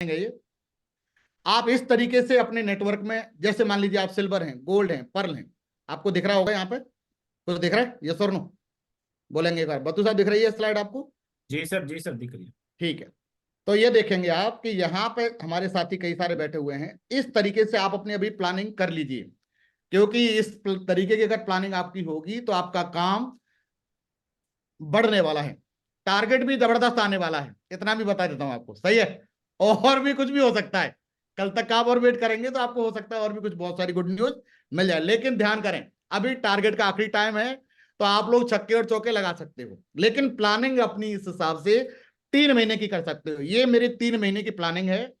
ये आप इस तरीके से अपने नेटवर्क में, जैसे मान लीजिए आप सिल्वर हैं, गोल्ड हैं, पर्ल हैं, आपको दिख रहा होगा यहाँ पे, कुछ दिख रहा है? यस और नो बोलेंगे एक बार। बतू साहब दिख रही है स्लाइड आपको? जी सर दिख रही है। ठीक है। तो ये देखेंगे आप कि यहाँ पे हमारे साथी कई सारे बैठे हुए हैं। इस तरीके से आप अपनी अभी प्लानिंग कर लीजिए, क्योंकि इस तरीके की अगर प्लानिंग आपकी होगी तो आपका काम बढ़ने वाला है, टारगेट भी जबरदस्त आने वाला है, इतना भी बता देता हूं आपको। सही है? और भी कुछ भी हो सकता है, कल तक आप और वेट करेंगे तो आपको हो सकता है और भी कुछ बहुत सारी गुड न्यूज मिल जाए। लेकिन ध्यान करें, अभी टारगेट का आखिरी टाइम है, तो आप लोग छक्के और चौके लगा सकते हो, लेकिन प्लानिंग अपनी इस हिसाब से 3 महीने की कर सकते हो। ये मेरी 3 महीने की प्लानिंग है।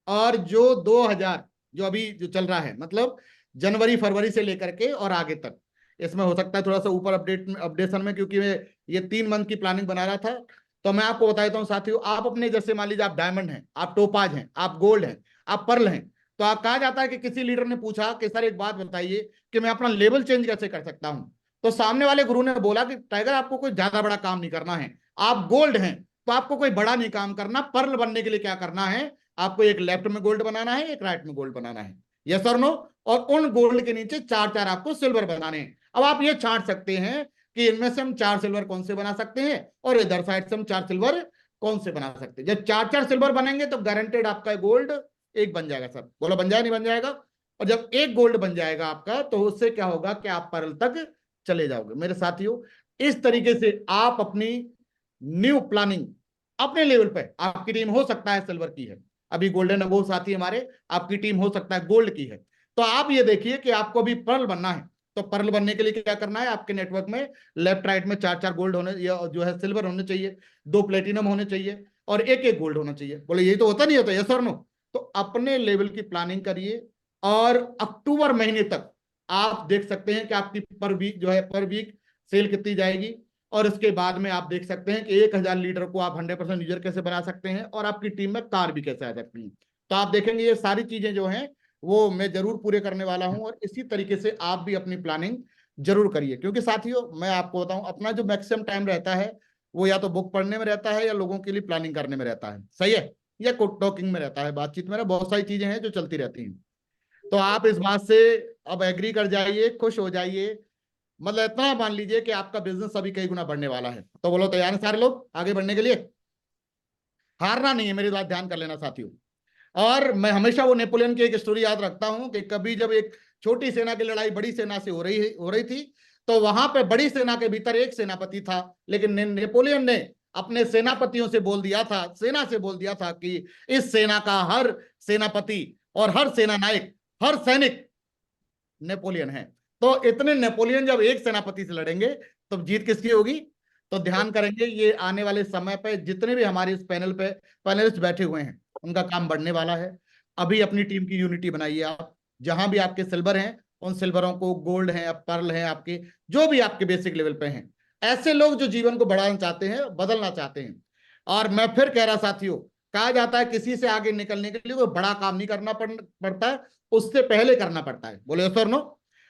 और जो 2000 जो अभी जो चल रहा है, मतलब जनवरी फरवरी से लेकर के और आगे तक, इसमें हो सकता है थोड़ा सा ऊपर अपडेशन में, क्योंकि मैं ये 3 मंथ की प्लानिंग बना रहा था। तो मैं आपको बता देता हूँ साथियों, आप अपने जैसे मान लीजिए आप डायमंड हैं, आप टोपाज हैं, आप गोल्ड हैं, आप पर्ल हैं, तो आप कहा जाता है कि किसी लीडर ने पूछा कि सर एक बात बताइए कि मैं अपना लेवल चेंज कैसे कर सकता हूं। तो सामने वाले गुरु ने बोला कि टाइगर आपको कोई ज्यादा बड़ा काम नहीं करना है, आप गोल्ड हैं तो आपको कोई बड़ा नहीं काम करना, पर्ल बनने के लिए क्या करना है, आपको एक लेफ्ट में गोल्ड बनाना है, एक राइट में गोल्ड बनाना है। यस और नो? और उन गोल्ड के नीचे चार चार आपको सिल्वर बनाने हैं। अब आप ये छांट सकते हैं कि इनमें से हम 4 सिल्वर कौन से बना सकते हैं, और इधर साइड से हम 4 सिल्वर कौन से बना सकते हैं। जब चार चार सिल्वर बनेंगे तो गारंटेड आपका गोल्ड एक बन जाएगा। सर बोलो बन जाए नहीं बन जाएगा? और जब एक गोल्ड बन जाएगा आपका, तो उससे क्या होगा कि आप पर्ल तक चले जाओगे। मेरे साथियों, इस तरीके से आप अपनी न्यू प्लानिंग अपने लेवल पे, आपकी टीम हो सकता है सिल्वर की है, अभी गोल्डन है वो साथी हमारे, आपकी टीम हो सकता है गोल्ड की है। तो आप ये देखिए कि आपको अभी पर्ल बनना है, तो पर्ल बनने के लिए क्या करना है, आपके नेटवर्क में लेफ्ट राइट में चार चार गोल्ड होने, या जो है सिल्वर होने चाहिए, 2 प्लेटिनम होने चाहिए, और एक एक गोल्ड होना चाहिए। बोले यही तो होता नहीं होता? यस और नो? तो अपने लेवल की प्लानिंग करिए, और अक्टूबर महीने तक आप देख सकते हैं कि आपकी पर वीक जो है, पर वीक सेल कितनी जाएगी। और इसके बाद में आप देख सकते हैं कि 1000 लीटर को आप 100% यूजर कैसे बना सकते हैं, और आपकी टीम में कार भी कैसे आ सकती है। तो आप देखेंगे ये सारी चीजें जो हैं वो मैं जरूर पूरे करने वाला हूं, और इसी तरीके से आप भी अपनी प्लानिंग जरूर करिए। क्योंकि साथियों मैं आपको बताऊं, अपना जो मैक्सिमम टाइम रहता है वो या तो बुक पढ़ने में रहता है, या लोगों के लिए प्लानिंग करने में रहता है, सही है, या टॉकिंग में रहता है, बातचीत में, बहुत सारी चीजें हैं जो चलती रहती हैं। तो आप इस बात से अब एग्री कर जाइए, खुश हो जाइए, मतलब इतना मान लीजिए कि आपका बिजनेस अभी कई गुना बढ़ने वाला है। तो बोलो तैयार हैं सारे लोग आगे बढ़ने के लिए? हारना नहीं है, मेरी बात ध्यान कर लेना साथियों। और मैं हमेशा वो नेपोलियन की एक स्टोरी याद रखता हूं कि कभी जब एक छोटी सेना की लड़ाई बड़ी सेना से हो रही थी, तो वहां पे बड़ी सेना के भीतर एक सेनापति था, लेकिन नेपोलियन ने अपने सेनापतियों से बोल दिया था, सेना से बोल दिया था कि इस सेना का हर सेनापति और हर सेना नायक, हर सैनिक नेपोलियन है। तो इतने नेपोलियन जब एक सेनापति से लड़ेंगे तो जीत किसकी होगी? तो ध्यान करेंगे, ये आने वाले समय पे जितने भी हमारे इस पैनल पे पैनलिस्ट बैठे हुए हैं उनका काम बढ़ने वाला है। अभी अपनी टीम की यूनिटी बनाइए आप, जहां भी आपके सिल्वर हैं उन सिल्वरों को गोल्ड हैं, पर्ल हैं, आपके जो भी आपके बेसिक लेवल पे हैं, ऐसे लोग जो जीवन को बढ़ाना चाहते हैं, बदलना चाहते हैं। और मैं फिर कह रहा साथियों, कहा जाता है किसी से आगे निकलने के लिए कोई बड़ा काम नहीं करना पड़ता है, उससे पहले करना पड़ता है। बोले सर नो?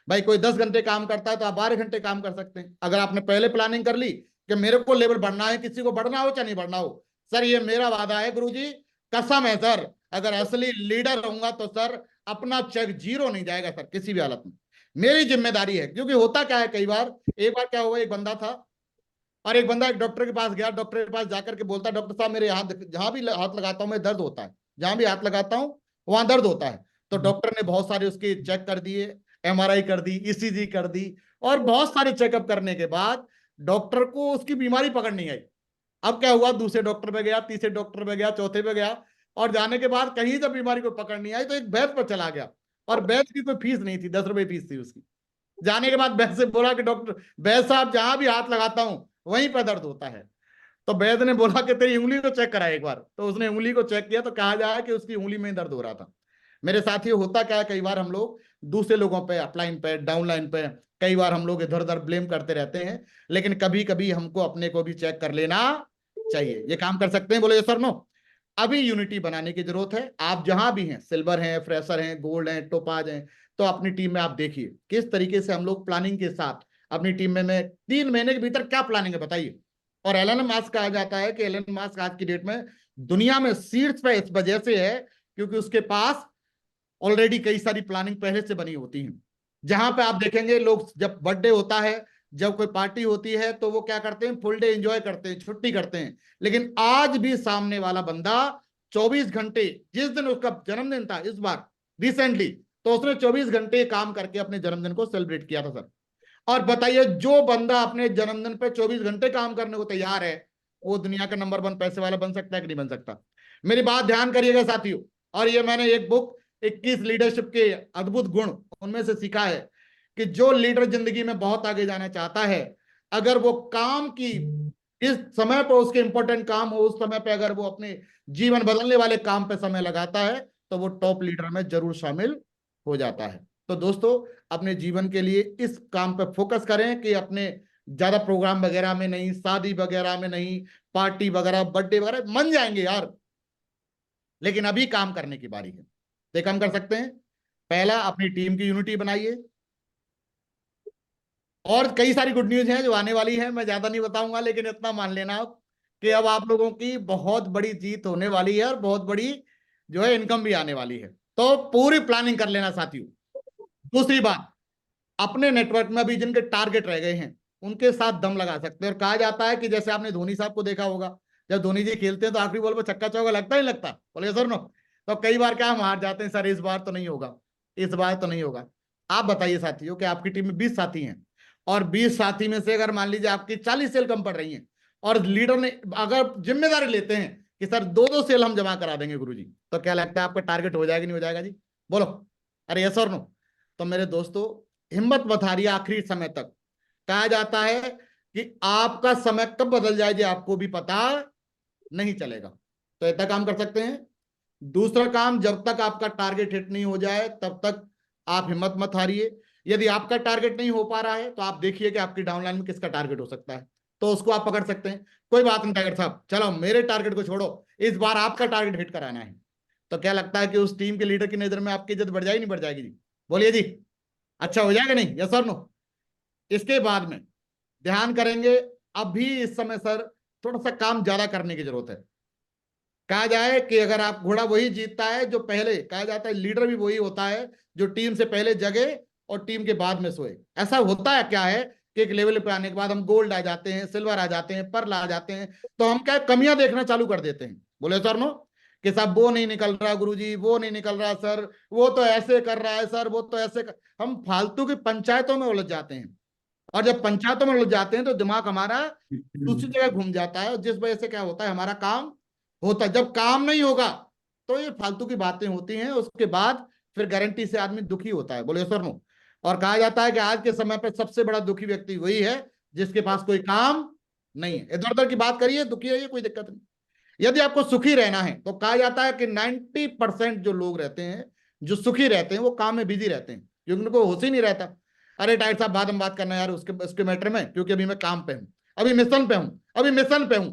भाई कोई 10 घंटे काम करता है तो आप 12 घंटे काम कर सकते हैं, अगर आपने पहले प्लानिंग कर ली कि मेरे को लेवल बढ़ना है, किसी को बढ़ना हो चाहे नहीं बढ़ना हो। सर ये मेरा वादा है गुरुजी, कसम है सर, अगर असली लीडर रहूंगा तो सर अपना चेक जीरो नहीं जाएगा सर किसी भी हालत में, मेरी जिम्मेदारी है। क्योंकि होता क्या है, कई बार, एक बार क्या हुआ, एक बंदा था, और एक बंदा एक डॉक्टर के पास गया, डॉक्टर के पास जाकर के बोलता है, डॉक्टर साहब मेरे हाथ, जहां भी हाथ लगाता हूं मैं दर्द होता है, जहां भी हाथ लगाता हूं वहां दर्द होता है। तो डॉक्टर ने बहुत सारे उसके चेक कर दिए, एमआरआई कर दी, ईसीजी कर दी, और बहुत सारे चेकअप करने के बाद डॉक्टर को उसकी बीमारी पकड़ नहीं आई। अब क्या हुआ, दूसरे डॉक्टर पे गया, तीसरे डॉक्टर पे गया, चौथे पे गया, और जाने के बाद कहीं जब बीमारी को पकड़ नहीं आई तो एक वैद्य पर चला गया, और वैद्य की कोई फीस नहीं थी, 10 रुपए फीस थी उसकी। जाने के बाद वैद्य से बोला कि डॉक्टर वैद्य साहब जहां भी हाथ लगाता हूं वहीं पर दर्द होता है। तो वैद्य ने बोला कि तेरी उंगली को चेक करा एक बार, तो उसने उंगली को चेक किया तो कहा जाए कि उसकी उंगली में दर्द हो रहा था। मेरे साथियों होता क्या है, कई बार हम लोग दूसरे लोगों पे, अपलाइन पे, डाउनलाइन पे, कई बार हम लोग इधर उधर ब्लेम करते रहते हैं, लेकिन कभी कभी हमको अपने को भी चेक कर लेना चाहिए। ये काम कर सकते हैं? बोले सर नो? अभी यूनिटी बनाने की जरूरत है। आप जहां भी हैं, सिल्वर हैं, फ्रेशर हैं, गोल्ड हैं, टोपाज हैं, तो अपनी टीम में आप देखिए किस तरीके से हम लोग प्लानिंग के साथ अपनी टीम में, मैं 3 महीने के भीतर क्या प्लानिंग है बताइए। और एलन मास्क कहा जाता है कि एलन मास्क आज की डेट में दुनिया में शीर्ष पे इस वजह से है क्योंकि उसके पास ऑलरेडी कई सारी प्लानिंग पहले से बनी होती है। जहां पे आप देखेंगे लोग जब बर्थडे होता है, जब कोई पार्टी होती है, तो वो क्या करते हैं, फुल डे एंजॉय करते हैं, छुट्टी करते हैं। लेकिन आज भी सामने वाला बंदा 24 घंटे, जिस दिन उसका जन्मदिन था इस बार रिसेंटली, तो उसने 24 घंटे काम करके अपने जन्मदिन को सेलिब्रेट किया था सर। और बताइए, जो बंदा अपने जन्मदिन पे 24 घंटे काम करने को तैयार है, वो दुनिया का नंबर 1 पैसे वाला बन सकता है कि नहीं बन सकता? मेरी बात ध्यान करिएगा साथियों। और ये मैंने एक बुक 21 लीडरशिप के अद्भुत गुण उनमें से सीखा है कि जो लीडर जिंदगी में बहुत आगे जाना चाहता है, अगर वो काम की इस समय पर उसके इंपॉर्टेंट काम हो, उस समय पे अगर वो अपने जीवन बदलने वाले काम पे समय लगाता है, तो वो टॉप लीडर में जरूर शामिल हो जाता है। तो दोस्तों, अपने जीवन के लिए इस काम पे फोकस करें कि अपने ज्यादा प्रोग्राम वगैरह में नहीं, शादी वगैरह में नहीं, पार्टी वगैरह, बर्थडे वगैरह मन जाएंगे यार, लेकिन अभी काम करने की बारी है। तो काम कर सकते हैं, पहला अपनी टीम की यूनिटी बनाइए। और कई सारी गुड न्यूज है जो आने वाली है, मैं ज्यादा नहीं बताऊंगा, लेकिन इतना मान लेना आप कि अब आप लोगों की बहुत बड़ी जीत होने वाली है और बहुत बड़ी जो है इनकम भी आने वाली है। तो पूरी प्लानिंग कर लेना साथियों। दूसरी बात, अपने नेटवर्क में अभी जिनके टारगेट रह गए हैं उनके साथ दम लगा सकते हैं। और कहा जाता है कि जैसे आपने धोनी साहब को देखा होगा, जब धोनी जी खेलते हैं तो आखिरी बॉल पर छक्का चौका लगता ही लगता, बोले सर नो। तो कई बार क्या हम हार जाते हैं, सर इस बार तो नहीं होगा, इस बार तो नहीं होगा। आप बताइए साथियों कि आपकी टीम में 20 साथी हैं, और 20 साथी में से अगर मान लीजिए आपकी 40 सेल कम पड़ रही हैं, और लीडर ने अगर जिम्मेदारी लेते हैं कि सर 2-2 सेल हम जमा करा देंगे गुरुजी, तो क्या लगता है आपका टारगेट हो जाएगा नहीं हो जाएगा जी? बोलो, अरे यस और नो? तो मेरे दोस्तों, हिम्मत मत हारिए आखिरी समय तक। कहा जाता है कि आपका समय कब बदल जाए जी आपको भी पता नहीं चलेगा। तो इतना काम कर सकते हैं। दूसरा काम, जब तक आपका टारगेट हिट नहीं हो जाए तब तक आप हिम्मत मत हारिए। यदि आपका टारगेट नहीं हो पा रहा है तो आप देखिए कि आपकी डाउनलाइन में किसका टारगेट हो सकता है, तो उसको आप पकड़ सकते हैं। कोई बात नहीं टाइगर साहब, चलो मेरे टारगेट को छोड़ो, इस बार आपका टारगेट हिट कराना है। तो क्या लगता है कि उस टीम के लीडर की नजर में आपकी इज्जत बढ़ जाएगी नहीं बढ़ जाएगी जी? बोलिए जी, अच्छा हो जाएगा नहीं, यस और नो? इसके बाद में ध्यान करेंगे, अभी इस समय सर थोड़ा सा काम ज्यादा करने की जरूरत है। कहा जाए कि अगर आप घोड़ा वही जीतता है जो पहले, कहा जाता है लीडर भी वही होता है जो टीम से पहले जगे और टीम के बाद में सोए। ऐसा होता है क्या है कि एक लेवल पे आने के बाद हम गोल्ड आ जाते हैं, सिल्वर आ जाते हैं, पर्ल आ जाते हैं, तो हम क्या कमियां देखना चालू कर देते हैं। बोले सर नो, कि साहब वो नहीं निकल रहा गुरुजी, वो नहीं निकल रहा सर, वो तो ऐसे कर रहा है सर, वो तो ऐसे हम फालतू की पंचायतों में उलझ जाते हैं। और जब पंचायतों में उलझ जाते हैं तो दिमाग हमारा दूसरी जगह घूम जाता है, जिस वजह से क्या होता है, हमारा काम होता है, जब काम नहीं होगा तो ये फालतू की बातें होती हैं, उसके बाद फिर गारंटी से आदमी दुखी होता है। बोले सर नो? और कहा जाता है कि आज के समय पर सबसे बड़ा दुखी व्यक्ति वही है जिसके पास कोई काम नहीं है। इधर उधर की बात करिए, दुखी रहिए, कोई दिक्कत नहीं। यदि आपको सुखी रहना है तो कहा जाता है कि 90% जो लोग रहते हैं, जो सुखी रहते हैं, वो काम में बिजी रहते हैं, क्योंकि उनको होश ही नहीं रहता। अरे टाइट साहब बाद में बात करना यार उसके उसके मैटर में, क्योंकि अभी मैं काम पे हूं, अभी मिशन पे हूं, अभी मिशन पे हूं।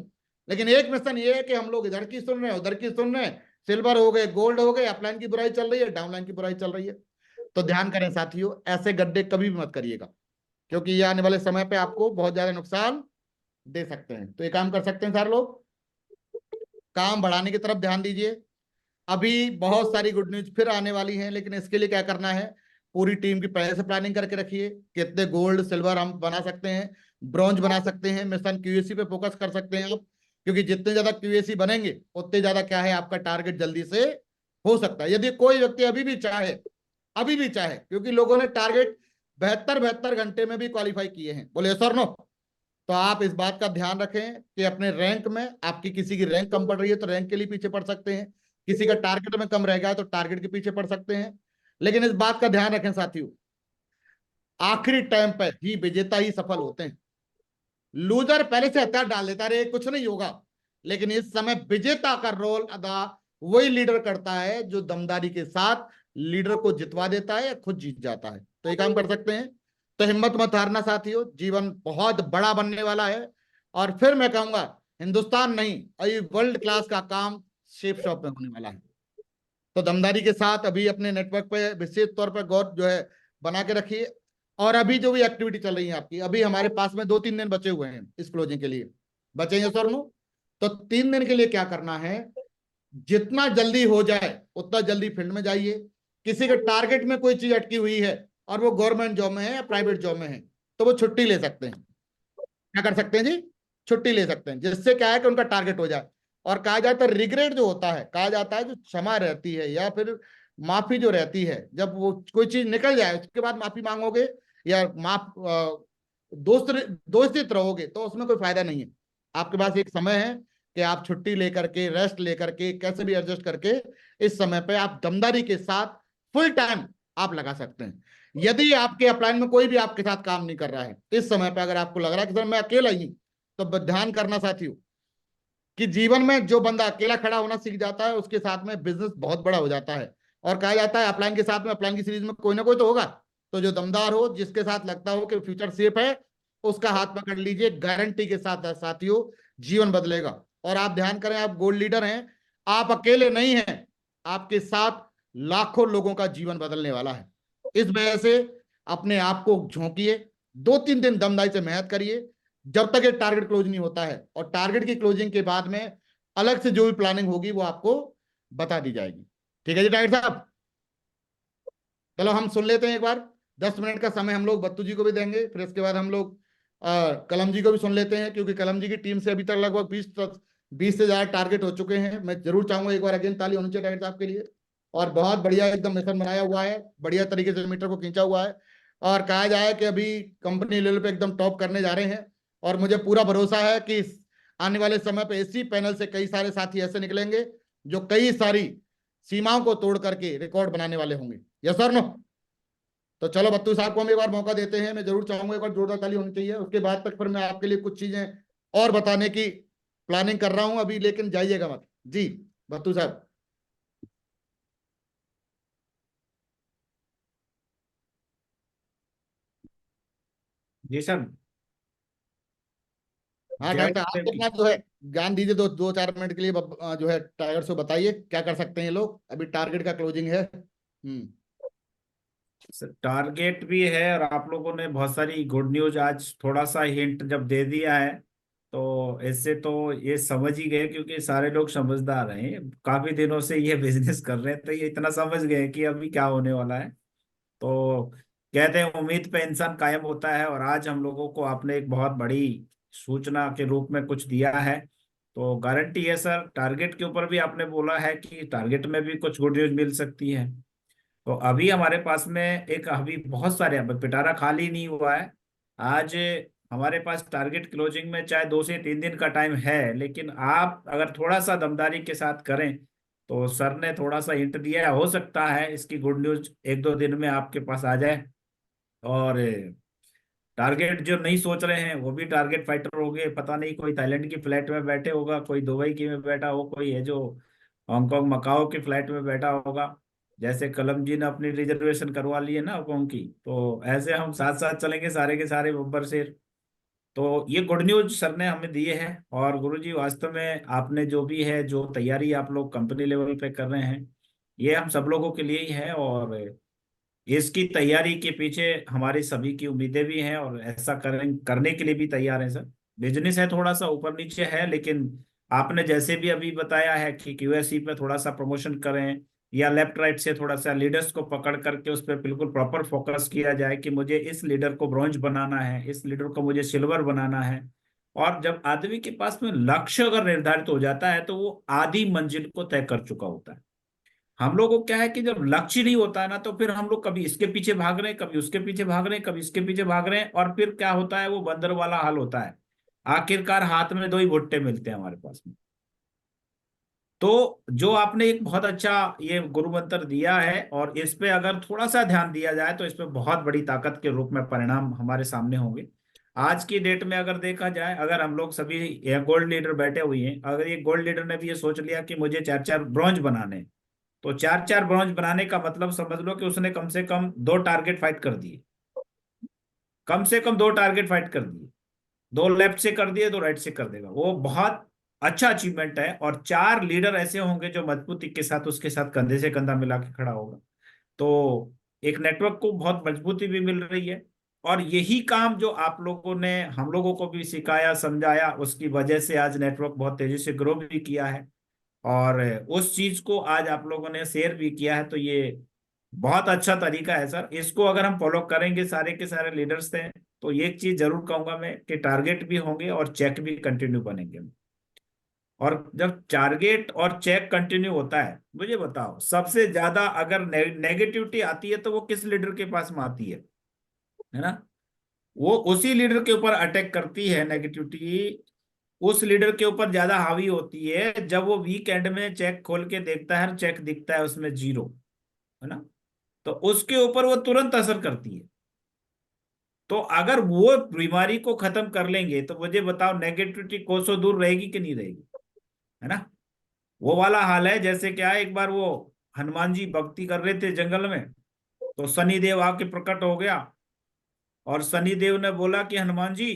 लेकिन एक मिशन ये है कि हम लोग इधर की सुन रहे हैं, उधर की सुन रहे हैं, सिल्वर हो गए, गोल्ड हो गए, अपलाइन की बुराई चल रही है, डाउनलाइन की बुराई चल रही है। तो ध्यान करें साथियों, ऐसे गड्ढे कभी भी मत करिएगा, क्योंकि ये आने वाले समय पे आपको बहुत ज्यादा नुकसान दे सकते हैं। तो ये काम कर सकते हैं सारे लोग, काम बढ़ाने की तरफ ध्यान दीजिए। अभी बहुत सारी गुड न्यूज फिर आने वाली हैं, लेकिन इसके लिए क्या करना है, पूरी टीम की पहले से प्लानिंग करके रखिए, कितने गोल्ड सिल्वर हम बना सकते हैं, ब्रॉन्ज बना सकते हैं, मिशन क्यूएसी पे फोकस कर सकते हैं आप। क्योंकि जितने ज्यादा क्यूएसी बनेंगे उतने ज्यादा क्या है, आपका टारगेट जल्दी से हो सकता है। यदि कोई व्यक्ति अभी भी चाहे, क्योंकि लोगों ने टारगेट 72-72 घंटे में भी क्वालिफाई किए हैं, बोले सर नो? तो आप इस बात का ध्यान रखें कि अपने रैंक में आपकी किसी की रैंक कम पड़ रही है तो रैंक के लिए पीछे पड़ सकते हैं, किसी का टारगेट में कम रह गया तो टारगेट के पीछे पड़ सकते हैं। लेकिन इस बात का ध्यान रखें साथियों, आखिरी टाइम पर ही विजेता ही सफल होते हैं। लूजर पहले से हथियार डाल देता है, कुछ नहीं होगा। लेकिन इस समय विजेता का रोल अदा वही लीडर करता है जो दमदारी के साथ लीडर को जितवा देता है या खुद जीत जाता है। तो ये काम कर सकते हैं। तो हिम्मत मत हारना साथियों, जीवन बहुत बड़ा बनने वाला है। और फिर मैं कहूंगा, हिंदुस्तान नहीं, अभी वर्ल्ड क्लास का काम शेप शॉप में होने वाला है। तो दमदारी के साथ अभी अपने नेटवर्क पे विशेष तौर पर गौर जो है बना के रखिए। और अभी जो भी एक्टिविटी चल रही है आपकी, अभी हमारे पास में 2-3 दिन बचे हुए हैं इस क्लोजिंग के लिए, बचे हैं सर नो? तो 3 दिन के लिए क्या करना है, जितना जल्दी हो जाए उतना जल्दी फील्ड में जाइए। किसी के टारगेट में कोई चीज अटकी हुई है और वो गवर्नमेंट जॉब में है या प्राइवेट जॉब में है, तो वो छुट्टी ले सकते हैं। क्या कर सकते हैं जी, छुट्टी ले सकते हैं, जिससे क्या है कि उनका टारगेट हो जाए। और कहा जाता है रिग्रेट जो होता है, कहा जाता है जो क्षमा रहती है या फिर माफी जो रहती है, जब वो कोई चीज निकल जाए उसके बाद माफी मांगोगे या दोस्त दोस्तित रहोगे, तो उसमें कोई फायदा नहीं है। आपके पास एक समय है कि आप छुट्टी लेकर के, रेस्ट लेकर के, कैसे भी एडजस्ट करके इस समय पे आप दमदारी के साथ फुल टाइम आप लगा सकते हैं। यदि आपके अपलाइन में कोई भी आपके साथ काम नहीं कर रहा है इस समय पे, अगर आपको लग रहा है कि सर मैं अकेला ही हूं, तो ध्यान करना साथियों कि जीवन में जो बंदा अकेला खड़ा होना सीख जाता है उसके साथ में बिजनेस बहुत बड़ा हो जाता है। और कहा जाता है अपलाइन के साथ में, अपलाइन की सीरीज में कोई ना कोई तो होगा। तो जो दमदार हो, जिसके साथ लगता हो कि फ्यूचर सेफ है, उसका हाथ पकड़ लीजिए, गारंटी के साथ साथियों जीवन बदलेगा। और आप ध्यान करें, आप गोल्ड लीडर हैं, आप अकेले नहीं हैं, आपके साथ लाखों लोगों का जीवन बदलने वाला है। इस वजह से अपने आप को झोंकिए, 2-3 दिन दमदाई से मेहनत करिए जब तक ये टारगेट क्लोज नहीं होता है। और टारगेट की क्लोजिंग के बाद में अलग से जो भी प्लानिंग होगी वो आपको बता दी जाएगी। ठीक है जी टाइगर साहब, चलो हम सुन लेते हैं एक बार। 10 मिनट का समय हम लोग बत्तू जी को भी देंगे, फिर इसके बाद हम लोग कलम जी को भी सुन लेते हैं, क्योंकि कलम जी की टीम से अभी तक लगभग 20 से ज्यादा टारगेट हो चुके हैं। मैं जरूर चाहूंगा एक बार अगेन ताली होनी चाहिए टाइगर साहब के लिए। और बहुत बढ़िया एकदम मिशन बनाया हुआ है, बढ़िया तरीके से मीटर को खींचा हुआ है। और कहा जाए कि अभी कंपनी लेवल पे एकदम टॉप करने जा रहे हैं। और मुझे पूरा भरोसा है कि आने वाले समय पे इसी पैनल से कई सारे साथी ऐसे निकलेंगे जो कई सारी सीमाओं को तोड़ करके रिकॉर्ड बनाने वाले होंगे। Yes sir no. तो चलो बत्तू साहब को हम एक बार मौका देते हैं। मैं जरूर चाहूंगा एक बार जोरदार ताली होनी चाहिए। उसके बाद तक फिर मैं आपके लिए कुछ चीजें और बताने की प्लानिंग कर रहा हूं अभी, लेकिन जाइएगा मत जी बत्तू साहब। जी सर। हाँ जय टाइगर साहब, आप गुरुदेव की। अपना जो है ज्ञान दीजिए, 2-4 मिनट के लिए जो है टाइगर से बताइए क्या कर सकते हैं ये लोग, अभी टारगेट का क्लोजिंग है। सर टारगेट भी है और आप लोगों ने बहुत सारी गुड न्यूज आज थोड़ा सा हिंट जब दे दिया है, तो इससे तो ये समझ ही गए, क्योंकि सारे लोग समझदार हैं, काफी दिनों से ये बिजनेस कर रहे हैं, तो ये इतना समझ गए कि अभी क्या होने वाला है। तो कहते हैं उम्मीद पे इंसान कायम होता है, और आज हम लोगों को आपने एक बहुत बड़ी सूचना के रूप में कुछ दिया है। तो गारंटी है सर, टारगेट के ऊपर भी आपने बोला है कि टारगेट में भी कुछ गुड न्यूज मिल सकती है। तो अभी हमारे पास में एक अभी बहुत सारे, अब पिटारा खाली नहीं हुआ है। आज हमारे पास टारगेट क्लोजिंग में चाहे 2 से 3 दिन का टाइम है, लेकिन आप अगर थोड़ा सा दमदारी के साथ करें, तो सर ने थोड़ा सा हिंट दिया है, हो सकता है इसकी गुड न्यूज 1-2 दिन में आपके पास आ जाए। और टारगेट जो नहीं सोच रहे हैं वो भी टारगेट फाइटर हो गए, पता नहीं कोई थाईलैंड की फ्लाइट में बैठे होगा, कोई दुबई की में बैठा हो, कोई है जो हांगकांग मकाओ की फ्लाइट में बैठा होगा। जैसे कलम जी ने अपनी रिजर्वेशन करवा ली है ना हांगकांग की, तो ऐसे हम साथ साथ चलेंगे सारे के सारे बब्बर शेर। तो ये गुड न्यूज सर ने हमें दिए हैं। और गुरुजी वास्तव में आपने जो भी है, जो तैयारी आप लोग कंपनी लेवल पे कर रहे हैं, ये हम सब लोगों के लिए ही है। और इसकी तैयारी के पीछे हमारी सभी की उम्मीदें भी हैं, और ऐसा करने के लिए भी तैयार हैं सर। बिजनेस है, थोड़ा सा ऊपर नीचे है, लेकिन आपने जैसे भी अभी बताया है कि क्यूएससी पे थोड़ा सा प्रमोशन करें, या लेफ्ट राइट से थोड़ा सा लीडर्स को पकड़ करके उस पर बिल्कुल प्रॉपर फोकस किया जाए कि मुझे इस लीडर को ब्रॉन्ज बनाना है, इस लीडर को मुझे सिल्वर बनाना है। और जब आदमी के पास में लक्ष्य अगर निर्धारित हो जाता है, तो वो आधी मंजिल को तय कर चुका होता है। हम लोगों को क्या है कि जब लक्ष्य नहीं होता है ना, तो फिर हम लोग कभी इसके पीछे भाग रहे हैं, कभी उसके पीछे भाग रहे हैं, कभी इसके पीछे भाग रहे हैं, और फिर क्या होता है, वो बंदर वाला हाल होता है। आखिरकार हाथ में दो ही भुट्टे मिलते हैं हमारे पास में। तो जो आपने एक बहुत अच्छा ये गुरु मंत्र दिया है, और इस पे अगर थोड़ा सा ध्यान दिया जाए, तो इस पे बहुत बड़ी ताकत के रूप में परिणाम हमारे सामने होंगे। आज की डेट में अगर देखा जाए, अगर हम लोग सभी ये गोल्ड लीडर बैठे हुए हैं, अगर ये गोल्ड लीडर ने भी ये सोच लिया कि मुझे 4-4 ब्रॉन्ज बनाने हैं, तो 4-4 ब्रॉन्ज बनाने का मतलब समझ लो कि उसने कम से कम 2 टारगेट फाइट कर दिए। कम से कम 2 टारगेट फाइट कर दिए। 2 लेफ्ट से कर दिए, 2 राइट से कर देगा, वो बहुत अच्छा अचीवमेंट है। और 4 लीडर ऐसे होंगे जो मजबूती के साथ उसके साथ कंधे से कंधा मिला के खड़ा होगा। तो एक नेटवर्क को बहुत मजबूती भी मिल रही है। और यही काम जो आप लोगों ने हम लोगों को भी सिखाया समझाया, उसकी वजह से आज नेटवर्क बहुत तेजी से ग्रो भी किया है, और उस चीज को आज आप लोगों ने शेयर भी किया है। तो ये बहुत अच्छा तरीका है सर, इसको अगर हम फॉलो करेंगे सारे के सारे लीडर्स हैं, तो एक चीज जरूर कहूंगा मैं कि टारगेट भी होंगे और चेक भी कंटिन्यू बनेंगे। और जब टारगेट और चेक कंटिन्यू होता है, मुझे बताओ सबसे ज्यादा अगर नेगेटिविटी आती है तो वो किस लीडर के पास में आती है ना? वो उसी लीडर के ऊपर अटैक करती है नेगेटिविटी, उस लीडर के ऊपर ज्यादा हावी होती है जब वो वीक एंड में चेक खोल के देखता है, चेक दिखता है उसमें जीरो, है ना? तो उसके ऊपर वो तुरंत असर करती है। तो अगर वो बीमारी को खत्म कर लेंगे तो मुझे बताओ नेगेटिविटी कोसों दूर रहेगी कि नहीं रहेगी, है ना? वो वाला हाल है जैसे क्या है, एक बार वो हनुमान जी भक्ति कर रहे थे जंगल में, तो शनि देव आके प्रकट हो गया, और शनि देव ने बोला कि हनुमान जी,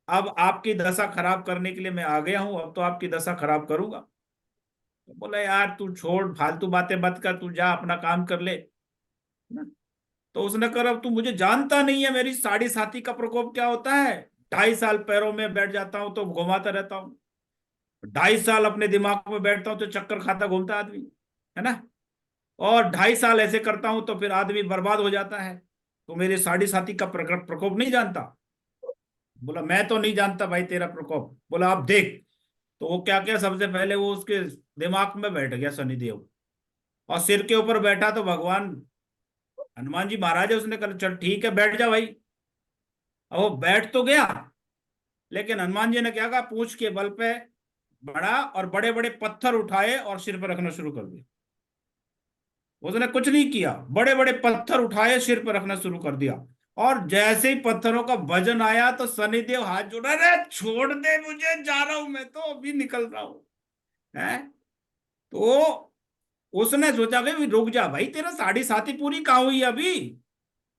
अब आपकी दशा खराब करने के लिए मैं आ गया हूं, अब तो आपकी दशा खराब करूंगा। तो बोला यार तू छोड़, फालतू बातें मत कर, तू जा अपना काम कर ले, ना? तो उसने कहा अब तू मुझे जानता नहीं है, मेरी साढ़े साथी का प्रकोप क्या होता है। 2.5 साल पैरों में बैठ जाता हूं तो घुमाता रहता हूँ, 2.5 साल अपने दिमाग में बैठता हूं तो चक्कर खाता घूमता आदमी, है ना? और 2.5 साल ऐसे करता हूं तो फिर आदमी बर्बाद हो जाता है। तो मेरे साढ़े साथी का प्रकोप नहीं जानता? बोला मैं तो नहीं जानता भाई तेरा प्रकोप। बोला आप देख। तो वो क्या क्या, सबसे पहले वो उसके दिमाग में बैठ गया शनिदेव, और सिर के ऊपर बैठा तो भगवान हनुमान जी महाराज है, उसने कहा चल ठीक है बैठ जा भाई। अब वो बैठ तो गया, लेकिन हनुमान जी ने क्या कहा, पूंछ के बल पे बढ़ा और बड़े बड़े पत्थर उठाए और सिर पर रखना शुरू कर दिया। उसने कुछ नहीं किया, बड़े बड़े पत्थर उठाए सिर पर रखना शुरू कर दिया। और जैसे ही पत्थरों का वजन आया तो शनिदेव हाथ जोड़ा, अरे छोड़ दे मुझे, जा रहा हूं मैं तो अभी निकल रहा हूं, है। तो उसने सोचा कि रुक जा भाई, तेरा साढ़े साथी पूरी कहाँ हुई अभी,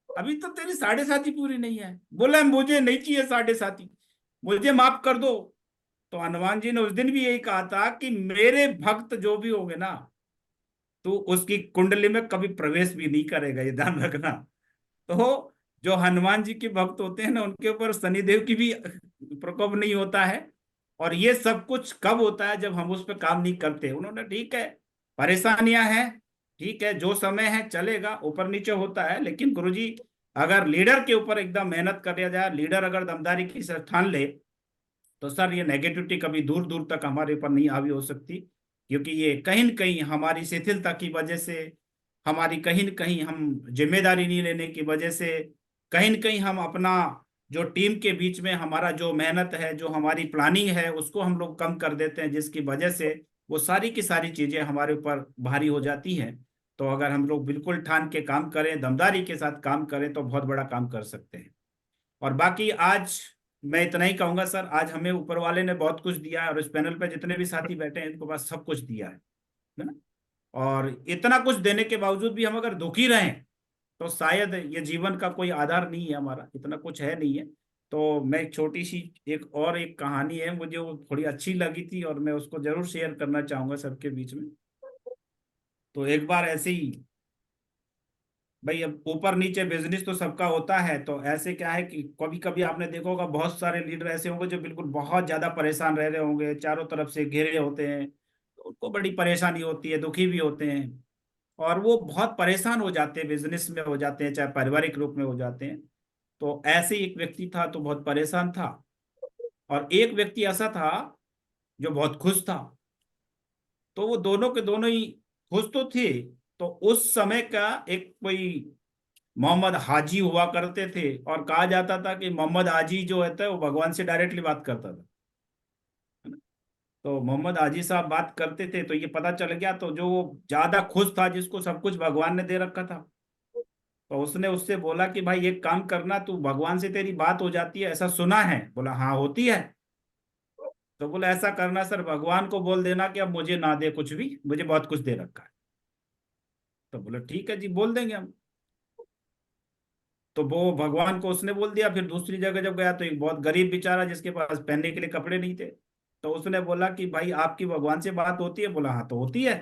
अभी तो तेरी साढ़े साथी पूरी नहीं है। बोला मुझे नहीं चाहिए साढ़े साथी, मुझे माफ कर दो। तो हनुमान जी ने उस दिन भी यही कहा था कि मेरे भक्त जो भी होंगे ना, तो उसकी कुंडली में कभी प्रवेश भी नहीं करेगा, ये ध्यान रखना। तो जो हनुमान जी के भक्त होते हैं ना, उनके ऊपर शनिदेव की भी प्रकोप नहीं होता है। और ये सब कुछ कब होता है, जब हम उस पर काम नहीं करते। उन्होंने ठीक है, परेशानियां हैं, ठीक है, जो समय है चलेगा, ऊपर नीचे होता है, लेकिन गुरुजी अगर लीडर के ऊपर एकदम मेहनत कर लिया जाए, लीडर अगर दमदारी की ठान ले, तो सर ये नेगेटिविटी कभी दूर दूर तक हमारे ऊपर नहीं हावी हो सकती। क्योंकि ये कहीं न कहीं हमारी शिथिलता की वजह से, हमारी कहीं न कहीं हम जिम्मेदारी नहीं लेने की वजह से, कहीं न कहीं हम अपना जो टीम के बीच में हमारा जो मेहनत है, जो हमारी प्लानिंग है, उसको हम लोग कम कर देते हैं, जिसकी वजह से वो सारी की सारी चीजें हमारे ऊपर भारी हो जाती हैं। तो अगर हम लोग बिल्कुल ठान के काम करें, दमदारी के साथ काम करें, तो बहुत बड़ा काम कर सकते हैं। और बाकी आज मैं इतना ही कहूंगा सर, आज हमें ऊपर वाले ने बहुत कुछ दिया है, और इस पैनल पे जितने भी साथी बैठे हैं इनको पास सब कुछ दिया है ना? और इतना कुछ देने के बावजूद भी हम अगर दुखी रहें, तो शायद ये जीवन का कोई आधार नहीं है, हमारा इतना कुछ है नहीं है। तो मैं एक छोटी सी एक कहानी है, मुझे वो थोड़ी अच्छी लगी थी और मैं उसको जरूर शेयर करना चाहूंगा सबके बीच में। तो एक बार ऐसे ही, भाई अब ऊपर नीचे बिजनेस तो सबका होता है, तो ऐसे क्या है कि कभी कभी आपने देखा होगा बहुत सारे लीडर ऐसे होंगे जो बिल्कुल बहुत ज्यादा परेशान रह रहे होंगे, चारों तरफ से घिरे होते हैं, तो उनको बड़ी परेशानी होती है, दुखी भी होते हैं, और वो बहुत परेशान हो जाते हैं, बिजनेस में हो जाते हैं, चाहे पारिवारिक रूप में हो जाते हैं। तो ऐसे ही एक व्यक्ति था तो बहुत परेशान था, और एक व्यक्ति ऐसा था जो बहुत खुश था। तो वो दोनों के दोनों ही खुश तो थे। तो उस समय का एक कोई मोहम्मद हाजी हुआ करते थे, और कहा जाता था कि मोहम्मद हाजी जो होता है वो भगवान से डायरेक्टली बात करता था, है ना? तो मोहम्मद हाजी साहब बात करते थे, तो ये पता चल गया, तो जो ज्यादा खुश था, जिसको सब कुछ भगवान ने दे रखा था, तो उसने उससे बोला कि भाई एक काम करना, तू भगवान से तेरी बात हो जाती है ऐसा सुना है। बोला हाँ होती है। तो बोला ऐसा करना सर, भगवान को बोल देना कि अब मुझे ना दे कुछ भी, मुझे बहुत कुछ दे रखा है। तो बोला ठीक है जी, बोल देंगे हम। तो वो भगवान को उसने बोल दिया। फिर दूसरी जगह जब गया तो एक बहुत गरीब बेचारा जिसके पास पहनने के लिए कपड़े नहीं थे, तो उसने बोला कि भाई आपकी भगवान से बात होती है। बोला हाँ तो होती है।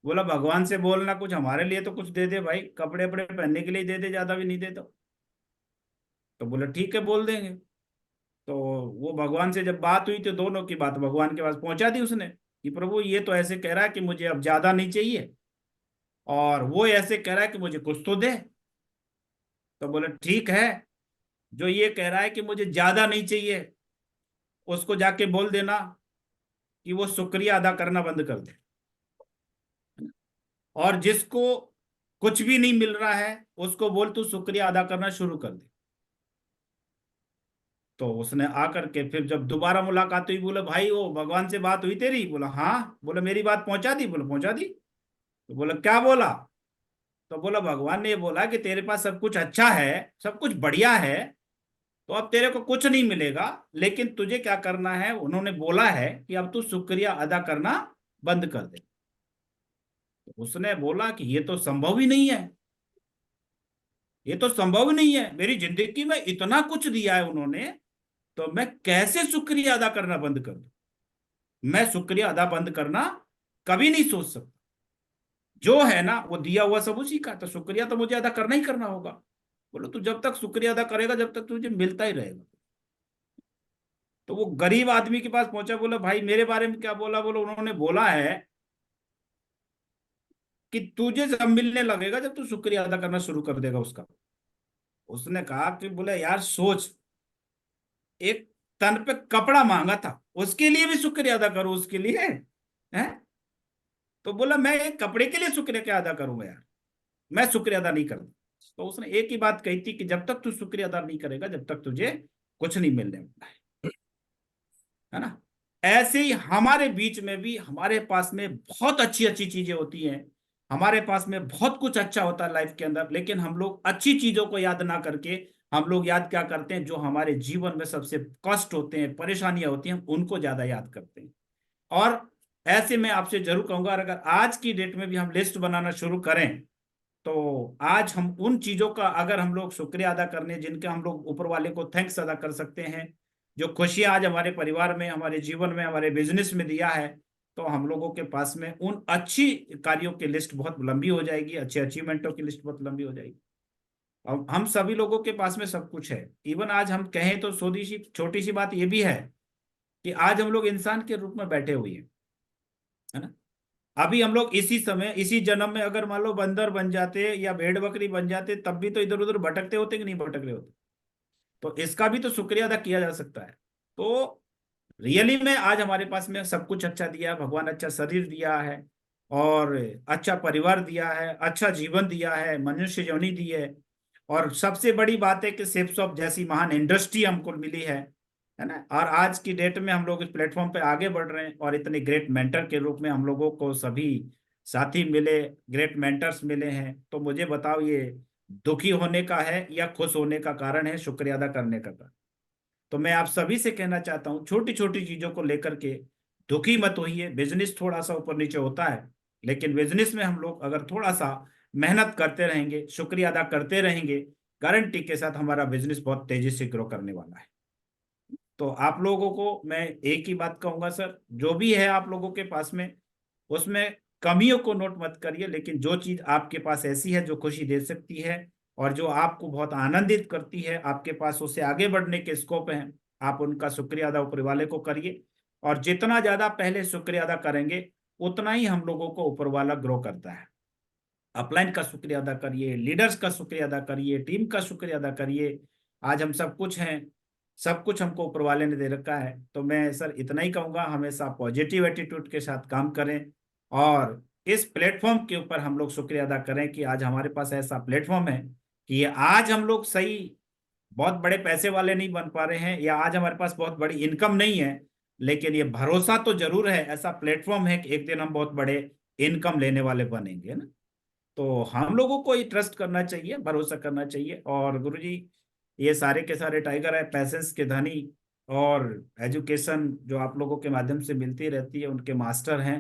बोला भगवान से बोलना कुछ हमारे लिए तो कुछ दे दे भाई, कपड़े वपड़े पहनने के लिए दे दे, ज्यादा भी नहीं दे दो। तो बोले ठीक है बोल देंगे। तो वो भगवान से जब बात हुई तो दोनों की बात भगवान के पास पहुंचा दी उसने कि प्रभु ये तो ऐसे कह रहा है कि मुझे अब ज्यादा नहीं चाहिए, और वो ऐसे कह रहा है कि मुझे कुछ तो दे। तो बोले ठीक है, जो ये कह रहा है कि मुझे ज्यादा नहीं चाहिए उसको जाके बोल देना कि वो शुक्रिया अदा करना बंद कर दे, और जिसको कुछ भी नहीं मिल रहा है उसको बोल तू शुक्रिया अदा करना शुरू कर दे। तो उसने आकर के फिर जब दोबारा मुलाकात हुई, बोला भाई वो भगवान से बात हुई तेरी? बोला हाँ। बोला मेरी बात पहुंचा दी? बोला पहुंचा दी। तो बोला क्या बोला? तो बोला भगवान ने ये बोला कि तेरे पास सब कुछ अच्छा है, सब कुछ बढ़िया है, तो अब तेरे को कुछ नहीं मिलेगा, लेकिन तुझे क्या करना है, उन्होंने बोला है कि अब तू शुक्रिया अदा करना बंद कर दे। तो उसने बोला कि ये तो संभव ही नहीं है, ये तो संभव नहीं है, मेरी जिंदगी में इतना कुछ दिया है उन्होंने, तो मैं कैसे शुक्रिया अदा करना बंद कर दूं? मैं शुक्रिया अदा बंद करना कभी नहीं सोच सकता। जो है ना वो दिया हुआ सब उसी का, तो शुक्रिया तो मुझे अदा करना ही करना होगा। बोलो तू जब तक शुक्रिया अदा करेगा जब तक तुझे मिलता ही रहेगा। तो वो गरीब आदमी के पास पहुंचा, बोला भाई मेरे बारे में क्या बोला? बोलो उन्होंने बोला है कि तुझे जब मिलने लगेगा जब तू शुक्रिया अदा करना शुरू कर देगा उसका। उसने कहा कि बोले यार सोच, एक तन पे कपड़ा मांगा था उसके लिए भी शुक्रिया अदा करो उसके लिए है? तो बोला मैं एक कपड़े के लिए शुक्रिया क्या अदा करूंगा यार, मैं शुक्रिया अदा नहीं करता। तो उसने एक ही बात कही थी कि जब तक तू शुक्रिया अदा नहीं करेगा जब तक तुझे कुछ नहीं मिलने वाला है ना? ऐसे ही हमारे बीच में भी हमारे पास में बहुत अच्छी अच्छी चीजें होती हैं, हमारे पास में बहुत कुछ अच्छा होता है लाइफ के अंदर, लेकिन हम लोग अच्छी चीजों को याद ना करके हम लोग याद क्या करते हैं, जो हमारे जीवन में सबसे कष्ट होते हैं, परेशानियां होती हैं, उनको ज्यादा याद करते हैं। और ऐसे में आपसे जरूर कहूंगा, अगर आज की डेट में भी हम लिस्ट बनाना शुरू करें, तो आज हम उन चीजों का अगर हम लोग शुक्रिया अदा करने, जिनके हम लोग ऊपर वाले को थैंक्स अदा कर सकते हैं, जो खुशियां आज हमारे परिवार में, हमारे जीवन में, हमारे बिजनेस में दिया है, तो हम लोगों के पास में उन अच्छी कार्यों की लिस्ट बहुत लंबी हो जाएगी, अच्छे अचीवमेंटों की लिस्ट बहुत लंबी हो जाएगी। अब हम सभी लोगों के पास में सब कुछ है। इवन आज हम कहें तो छोटी सी छोटी सी बात ये भी है कि आज हम लोग इंसान के रूप में बैठे हुए हैं, है ना? अभी हम लोग इसी समय इसी जन्म में अगर मान लो बंदर बन जाते या भेड़ बकरी बन जाते, तब भी तो इधर उधर भटकते होते कि नहीं भटक रहे होते? तो इसका भी तो शुक्रिया अदा किया जा सकता है। तो रियली में आज हमारे पास में सब कुछ अच्छा दिया है भगवान, अच्छा शरीर दिया है, और अच्छा परिवार दिया है, अच्छा जीवन दिया है, मनुष्य योनि दी है, और सबसे बड़ी बात है कि सेफ्सॉफ्ट जैसी महान इंडस्ट्री हमको मिली है ना? और आज की डेट में हम लोग इस प्लेटफॉर्म पे आगे बढ़ रहे हैं, और इतने ग्रेट मेंटर के रूप में हम लोगों को सभी साथी मिले, ग्रेट मेंटर्स मिले हैं। तो मुझे बताओ ये दुखी होने का है या खुश होने का कारण है, शुक्रिया अदा करने का कारण? तो मैं आप सभी से कहना चाहता हूँ, छोटी छोटी चीजों को लेकर के दुखी मत होइए। बिजनेस थोड़ा सा ऊपर नीचे होता है, लेकिन बिजनेस में हम लोग अगर थोड़ा सा मेहनत करते रहेंगे, शुक्रिया अदा करते रहेंगे, गारंटी के साथ हमारा बिजनेस बहुत तेजी से ग्रो करने वाला है। तो आप लोगों को मैं एक ही बात कहूंगा सर, जो भी है आप लोगों के पास में, उसमें कमियों को नोट मत करिए, लेकिन जो चीज आपके पास ऐसी है जो खुशी दे सकती है और जो आपको बहुत आनंदित करती है, आपके पास उससे आगे बढ़ने के स्कोप हैं, आप उनका शुक्रिया अदा ऊपर वाले को करिए। और जितना ज्यादा पहले शुक्रिया अदा करेंगे उतना ही हम लोगों को ऊपर वाला ग्रो करता है। अपलाइन का शुक्रिया अदा करिए, लीडर्स का शुक्रिया अदा करिए, टीम का शुक्रिया अदा करिए। आज हम सब कुछ हैं, सब कुछ हमको ऊपर वाले ने दे रखा है। तो मैं सर इतना ही कहूंगा, हमेशा पॉजिटिव एटीट्यूड के साथ काम करें, और इस प्लेटफॉर्म के ऊपर हम लोग शुक्रिया अदा करें कि आज हमारे पास ऐसा प्लेटफॉर्म है कि ये आज हम लोग सही बहुत बड़े पैसे वाले नहीं बन पा रहे हैं, या आज हमारे पास बहुत बड़ी इनकम नहीं है, लेकिन ये भरोसा तो जरूर है, ऐसा प्लेटफॉर्म है कि एक दिन हम बहुत बड़े इनकम लेने वाले बनेंगे, है ना? तो हम लोगों को ये ट्रस्ट करना चाहिए, भरोसा करना चाहिए। और गुरुजी ये सारे के सारे टाइगर है पैसेंस के धनी, और एजुकेशन जो आप लोगों के माध्यम से मिलती रहती है उनके मास्टर हैं।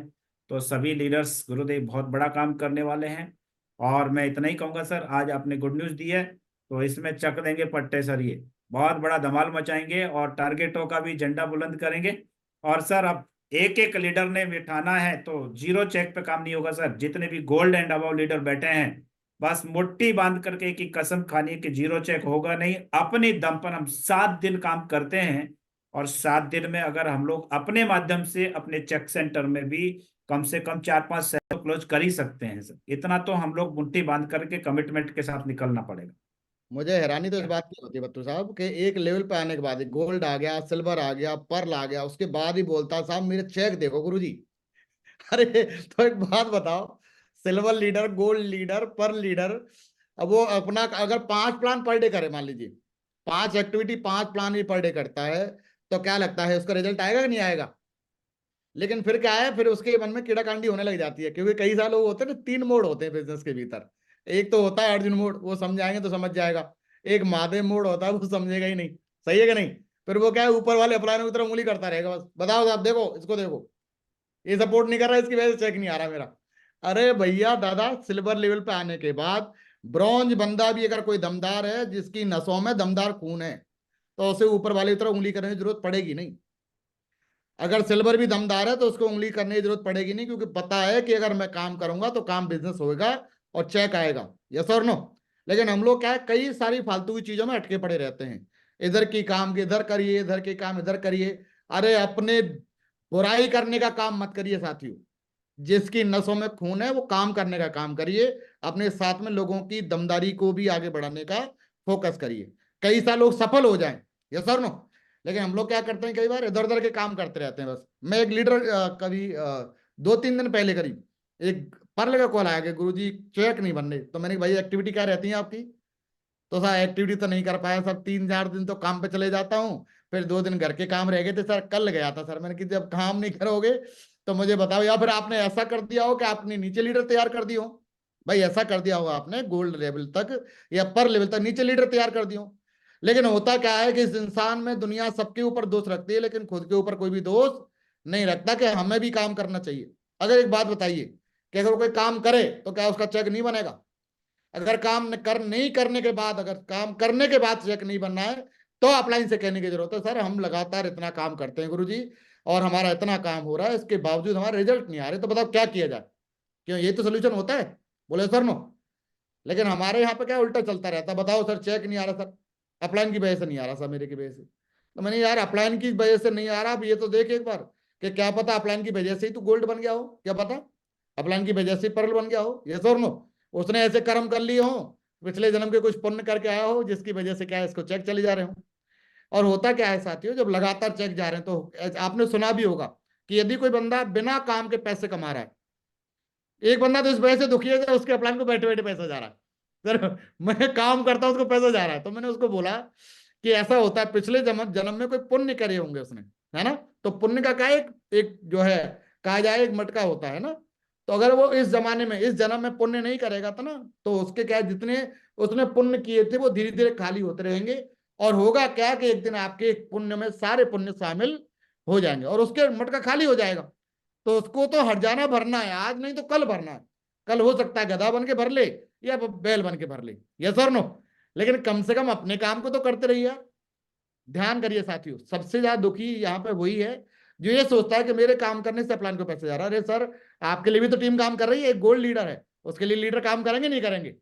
तो सभी लीडर्स गुरुदेव बहुत बड़ा काम करने वाले हैं। और मैं इतना ही कहूंगा सर, आज आपने गुड न्यूज़ दी है, तो इसमें चक देंगे पट्टे सर, ये बहुत बड़ा धमाल मचाएंगे और टारगेटों का भी झंडा बुलंद करेंगे। और सर अब एक एक लीडर ने बिठाना है, तो जीरो चेक पे काम नहीं होगा सर। जितने भी गोल्ड एंड अबव लीडर बैठे हैं, बस मुट्ठी बांध करके की कसम खानी कि जीरो चेक होगा नहीं। अपने दम पर हम 7 दिन काम करते हैं, और 7 दिन में अगर हम लोग अपने माध्यम से अपने चेक सेंटर में भी कम से कम 4-5 तो क्लोज कर ही सकते हैं सर। इतना तो हम लोग मुट्ठी बांध करके कमिटमेंट के साथ निकलना पड़ेगा। मुझे हैरानी तो इस बात की होती है बत्तू साहब कि एक लेवल पे आने के बाद गोल्ड आ गया, सिल्वर आ गया, पर्ल आ गया, उसके बाद ही बोलता साहब मेरे चेक देखो गुरुजी। अरे तो एक बात बताओ, silver leader, gold leader, pearl leader, अब वो अपना अगर 5 प्लान पर डे करे, मान लीजिए 5 एक्टिविटी 5 प्लान ही पर डे करता है, तो क्या लगता है उसका रिजल्ट आएगा कि नहीं आएगा? लेकिन फिर क्या है, फिर उसके मन में कीड़ा कांडी होने लग जाती है, क्योंकि कई सारे लोग होते हैं ना, 3 मोड होते हैं बिजनेस के भीतर। एक तो होता है अर्जुन मोड, वो समझाएंगे तो समझ जाएगा। एक महादेव मोड होता है, वो समझेगा ही नहीं। सही है कि नहीं? फिर वो क्या है, ऊपर वाले अप्लाइनों की तरफ उंगली करता रहेगा, बस बताओ साहब देखो इसको देखो, ये सपोर्ट नहीं कर रहा, इसकी वजह से चेक नहीं आ रहा मेरा। अरे भैया दादा, सिल्वर लेवल पे आने के बाद ब्रॉन्ज बंदा भी अगर कोई दमदार है, जिसकी नसों में दमदार खून है, तो उसे ऊपर वाले की तरफ उंगली करने की जरूरत पड़ेगी नहीं। अगर सिल्वर भी दमदार है तो उसको उंगली करने की जरूरत पड़ेगी नहीं, क्योंकि पता है कि अगर मैं काम करूंगा तो काम बिजनेस होगा और चेक आएगा। यस और नो? लेकिन हम लोग क्या है, कई सारी फालतू की चीजों में अटके पड़े रहते हैं। इधर की काम इधर करिए, इधर के काम इधर करिए। अरे अपने बुराई करने का काम मत करिए साथियों। जिसकी नसों में खून है वो काम करने का काम करिए। अपने साथ में लोगों की दमदारी को भी आगे बढ़ाने का फोकस करिए। कई सारे लोग सफल हो जाएं, यस और नो? लेकिन हम लोग क्या करते हैं, कई बार इधर उधर के काम करते रहते हैं बस। मैं एक लीडर कभी 2-3 दिन पहले करीब एक पर्ल का कॉल आया कि गुरुजी चेक नहीं बन रहे। तो मैंने कहा, भाई एक्टिविटी क्या रहती है आपकी? तो सर एक्टिविटी तो नहीं कर पाया सर, 3-4 दिन तो काम पे चले जाता हूँ, फिर 2 दिन घर के काम रह गए थे सर, कल गया था सर। मैंने कि जब काम नहीं करोगे तो मुझे बताओ, या फिर आपने ऐसा कर दिया हो कि आपने नीचे लीडर तैयार कर दिए हो। भाई ऐसा कर दिया होगा आपने गोल्ड लेवल तक या पर लेवल तक नीचे लीडर तैयार कर दियो। लेकिन होता क्या है कि इस इंसान में दुनिया सबके ऊपर दोष रखती है, लेकिन खुद के ऊपर कोई भी दोष नहीं रखता कि हमें भी काम करना चाहिए। अगर एक बात बताइए कि अगर कोई काम करे तो क्या उसका चेक नहीं बनेगा? अगर काम कर नहीं करने के बाद, अगर काम करने के बाद चेक नहीं बनना है, तो अपलाइन से कहने की जरूरत है सर हम लगातार इतना काम करते हैं गुरुजी, और हमारा इतना काम हो रहा है, इसके बावजूद हमारे रिजल्ट नहीं आ रहे, तो बताओ क्या किया जाए? क्यों, ये तो सोल्यूशन होता है? बोले सर नो। लेकिन हमारे यहाँ पे क्या उल्टा चलता रहता है, बताओ सर चेक नहीं आ रहा सर, अपलाइन की वजह से नहीं आ रहा सर, मेरे की वजह से। तो मैंने यार अपलाइन की वजह से नहीं आ रहा, अब ये तो देख एक बार कि क्या पता अपलाइन की वजह से ही तू गोल्ड बन गया हो, क्या पता अपलाइन की वजह से पर्ल बन गया हो। ये सर नो, उसने ऐसे कर्म कर लिए हो, पिछले जन्म के कुछ पुण्य करके आया हो, जिसकी वजह से क्या है, इसको चेक चले जा रहे हो। और होता क्या है साथियों, जब लगातार चेक जा रहे हैं तो आपने सुना भी होगा कि यदि कोई बंदा बिना काम के पैसे कमा रहा है, एक बंदा तो इस वजह से दुखी है कि उसके अपलाइन को बैठे बैठे पैसा जा रहा है सर, मैं काम करता हूं उसको पैसा जा रहा है। तो मैंने उसको बोला कि ऐसा होता है, पिछले जन्म जन्म में कोई पुण्य करे होंगे उसने, है ना? तो पुण्य का क्या एक एक जो है, कहा जाए एक मटका होता है ना। तो अगर वो इस जमाने में इस जन्म में पुण्य नहीं करेगा तो ना, तो उसके क्या है, जितने उसने पुण्य किए थे वो धीरे धीरे खाली होते रहेंगे। और होगा क्या कि एक दिन आपके एक पुण्य में सारे पुण्य शामिल हो जाएंगे और उसके मटका खाली हो जाएगा। तो उसको तो हर्जाना भरना है, आज नहीं तो कल भरना है। कल हो सकता है गधा बन के भर ले या बैल बन के भर ले, यस और नो? लेकिन कम से कम अपने काम को तो करते रहिए यार। ध्यान करिए साथियों, सबसे ज्यादा दुखी यहाँ पे वही है जो ये सोचता है कि मेरे काम करने से प्लान को पैसे जा रहा है। अरे सर, आपके लिए भी तो टीम काम कर रही है, एक गोल्ड लीडर है, उसके लिए लीडर काम करेंगे नहीं करेंगे?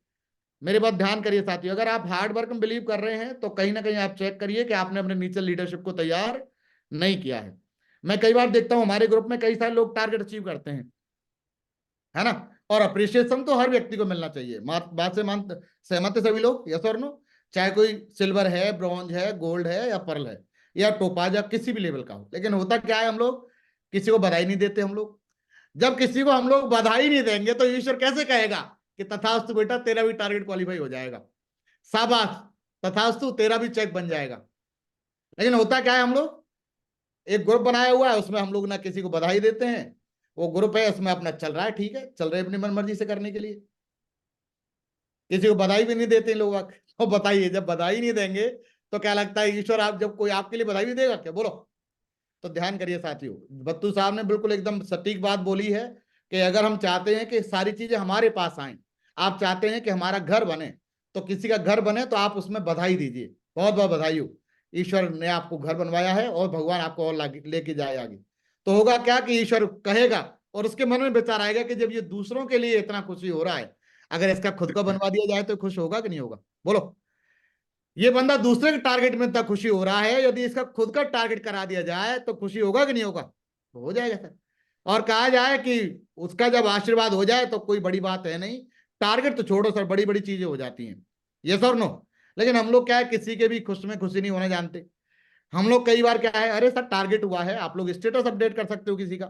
मेरी बात ध्यान करिए साथियों, अगर आप हार्ड वर्क में बिलीव कर रहे हैं तो कहीं ना कहीं आप चेक करिए कि आपने अपने नीचे लीडरशिप को तैयार नहीं किया है। मैं कई बार देखता हूं हमारे ग्रुप में कई सारे लोग टारगेट अचीव करते हैं, है ना? और अप्रिशिएशन तो हर व्यक्ति को मिलना चाहिए, बात से मान सहमत है सभी लोग, यस और नो? चाहे कोई सिल्वर है, ब्रॉन्ज है, गोल्ड है या पर्ल है या टोपाज या किसी भी लेवल का हो। लेकिन होता क्या है, हम लोग किसी को बधाई नहीं देते। हम लोग जब किसी को हम लोग बधाई नहीं देंगे तो ईश्वर कैसे कहेगा कि तथास्तु बेटा तेरा भी टारगेट क्वालिफाई हो जाएगा, शाबाश, तथास्तु तेरा भी चेक बन जाएगा। लेकिन होता क्या है, हम लोग एक ग्रुप बनाया हुआ है, उसमें हम लोग ना किसी को बधाई देते हैं। वो ग्रुप है, उसमें अपना चल रहा है, ठीक है, चल रहे अपनी मन मर्जी से करने के लिए, किसी को बधाई भी नहीं देते लोग। तो बताइए, जब बधाई नहीं देंगे तो क्या लगता है ईश्वर आप जब कोई आपके लिए बधाई भी देगा क्या? बोलो। तो ध्यान करिए साथियों, बत्तू साहब ने बिल्कुल एकदम सटीक बात बोली है कि अगर हम चाहते हैं कि सारी चीजें हमारे पास आए, आप चाहते हैं कि हमारा घर बने, तो किसी का घर बने तो आप उसमें बधाई दीजिए, बहुत बहुत बधाई हो, ईश्वर ने आपको घर बनवाया है और भगवान आपको और लेके जाए आगे। तो होगा क्या कि ईश्वर कहेगा और उसके मन में विचार आएगा कि जब ये दूसरों के लिए इतना खुशी हो रहा है, अगर इसका खुद का बनवा दिया जाए तो खुश होगा कि नहीं होगा, बोलो। ये बंदा दूसरे के टारगेट में इतना खुशी हो रहा है, यदि इसका खुद का टारगेट करा दिया जाए तो खुशी होगा कि नहीं होगा, तो हो जाएगा सर। और कहा जाए कि उसका जब आशीर्वाद हो जाए तो कोई बड़ी बात है नहीं, टारगेट तो छोड़ो सर, बड़ी बड़ी चीजें हो जाती हैं, ये सर नो। लेकिन हम लोग क्या है, किसी के भी खुश में खुशी नहीं होना जानते। हम लोग कई बार क्या है, अरे सर टारगेट हुआ है, आप लोग स्टेटस अपडेट कर सकते हो किसी का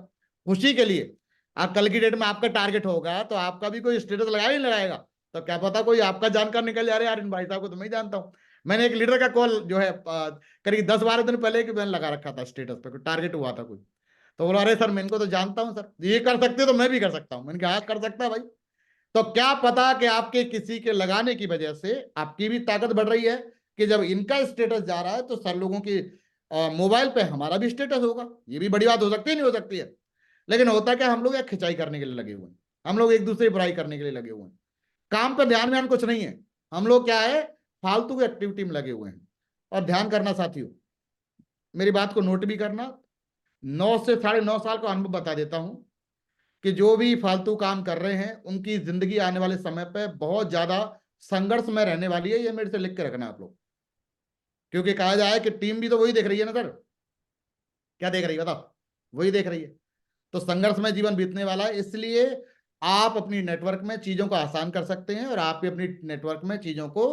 खुशी के लिए। आप कल की डेट में आपका टारगेट होगा तो आपका भी कोई स्टेटस लगाया नहीं लगाएगा, तो क्या पता कोई आपका जानकार निकल जा रहे यार, इन भाई साहब को तो मैं ही जानता हूँ। मैंने एक लीडर का कॉल जो है करीब 10-12 दिन पहले कि मैंने लगा रखा था स्टेटस पे, कोई टारगेट हुआ था कोई, तो बोला अरे सर मैं इनको तो जानता हूँ सर, ये कर सकते तो मैं भी कर सकता हूँ। मैंने कहा हाँ कर सकता है भाई। तो क्या पता कि आपके किसी के लगाने की वजह से आपकी भी ताकत बढ़ रही है, कि जब इनका स्टेटस जा रहा है तो सर लोगों की मोबाइल पे हमारा भी स्टेटस होगा। ये भी बड़ी बात हो सकती है, नहीं हो सकती है। लेकिन होता क्या, हम लोग या खिंचाई करने के लिए लगे हुए हैं, हम लोग एक दूसरे की बुराई करने के लिए लगे हुए हैं, काम पे ध्यान व्यान कुछ नहीं है। हम लोग क्या है, फालतू की एक्टिविटी में लगे हुए हैं। और ध्यान करना साथियों, मेरी बात को नोट भी करना, 9 से 9.5 साल का अनुभव बता देता हूं कि जो भी फालतू काम कर रहे हैं उनकी जिंदगी आने वाले समय पे बहुत ज्यादा संघर्ष में रहने वाली है, ये मेरे से लिख के रखना आप लोग। क्योंकि कहा जाए कि टीम भी तो वही देख रही है ना सर, क्या देख रही है बताओ, वही देख रही है। तो संघर्ष में जीवन बीतने वाला है, इसलिए आप अपनी नेटवर्क में चीजों को आसान कर सकते हैं और आप भी अपनी नेटवर्क में चीजों को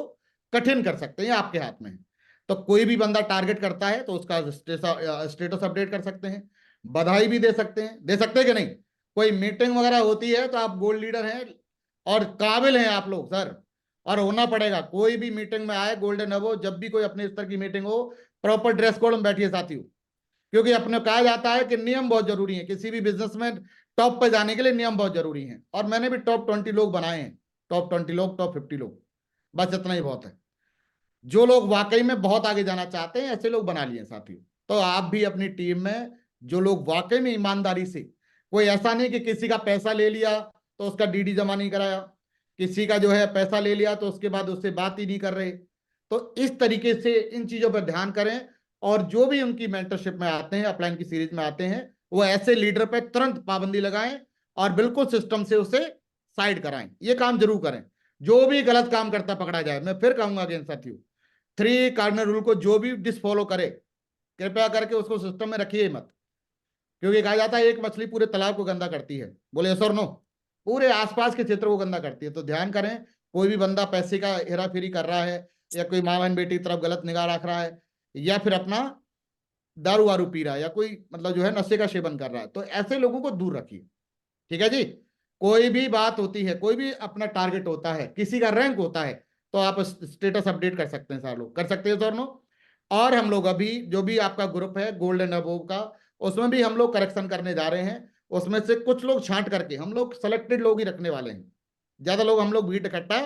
कठिन कर सकते हैं, आपके हाथ में है। तो कोई भी बंदा टारगेट करता है तो उसका स्टेटस अपडेट कर सकते हैं, बधाई भी दे सकते हैं, दे सकते हैं कि नहीं। कोई मीटिंग वगैरह होती है तो आप गोल्ड लीडर हैं और काबिल हैं आप लोग सर, और होना पड़ेगा। कोई भी मीटिंग में आए गोल्डन है वो, जब भी कोई अपने स्तर की मीटिंग हो प्रॉपर ड्रेस कोड में बैठिए साथियों। क्योंकि अपने कहा जाता है कि नियम बहुत जरूरी है, किसी भी बिजनेस में टॉप पे जाने के लिए नियम बहुत जरूरी है। और मैंने भी टॉप 20 लोग बनाए हैं, टॉप 20 लोग, टॉप 50 लोग, बस इतना ही बहुत है। जो लोग वाकई में बहुत आगे जाना चाहते हैं ऐसे लोग बना लिए साथियों। तो आप भी अपनी टीम में जो लोग वाकई में ईमानदारी से, कोई ऐसा नहीं कि किसी का पैसा ले लिया तो उसका डीडी जमा नहीं कराया, किसी का जो है पैसा ले लिया तो उसके बाद उससे बात ही नहीं कर रहे। तो इस तरीके से इन चीजों पर ध्यान करें। और जो भी उनकी मेंटरशिप में आते हैं, अपलाइन की सीरीज में आते हैं, वो ऐसे लीडर पे तुरंत पाबंदी लगाएं और बिल्कुल सिस्टम से उसे साइड कराएं। ये काम जरूर करें। जो भी गलत काम करता पकड़ा जाए, मैं फिर कहूंगा अगेन साथियों, 3 कार्डिनल रूल को जो भी डिसफॉलो करे कृपया करके उसको सिस्टम में रखिए मत। क्योंकि कहा जाता है एक मछली पूरे तालाब को गंदा करती है, बोले यस और नो, पूरे आसपास के क्षेत्र को गंदा करती है। तो ध्यान करें, कोई भी बंदा पैसे का हेरा फेरी कर रहा है, या कोई माँ बहन बेटी की तरफ गलत निगाह रख रहा है, या फिर अपना दारू वारू पी रहा है, या कोई मतलब जो है नशे का सेवन कर रहा है, तो ऐसे लोगों को दूर रखिए। ठीक है जी। कोई भी बात होती है, कोई भी अपना टारगेट होता है, किसी का रैंक होता है, तो आप स्टेटस अपडेट कर सकते हैं, सारे लोग कर सकते हैं सर नो। और हम लोग अभी जो भी आपका ग्रुप है गोल्ड एंड अबोव का, उसमें भी हम लोग करेक्शन करने जा रहे हैं। उसमें से कुछ लोग छांट करके हम लोग सेलेक्टेड लोग ही रखने वाले हैं, ज्यादा लोग हम लोग भीड़ इकट्ठा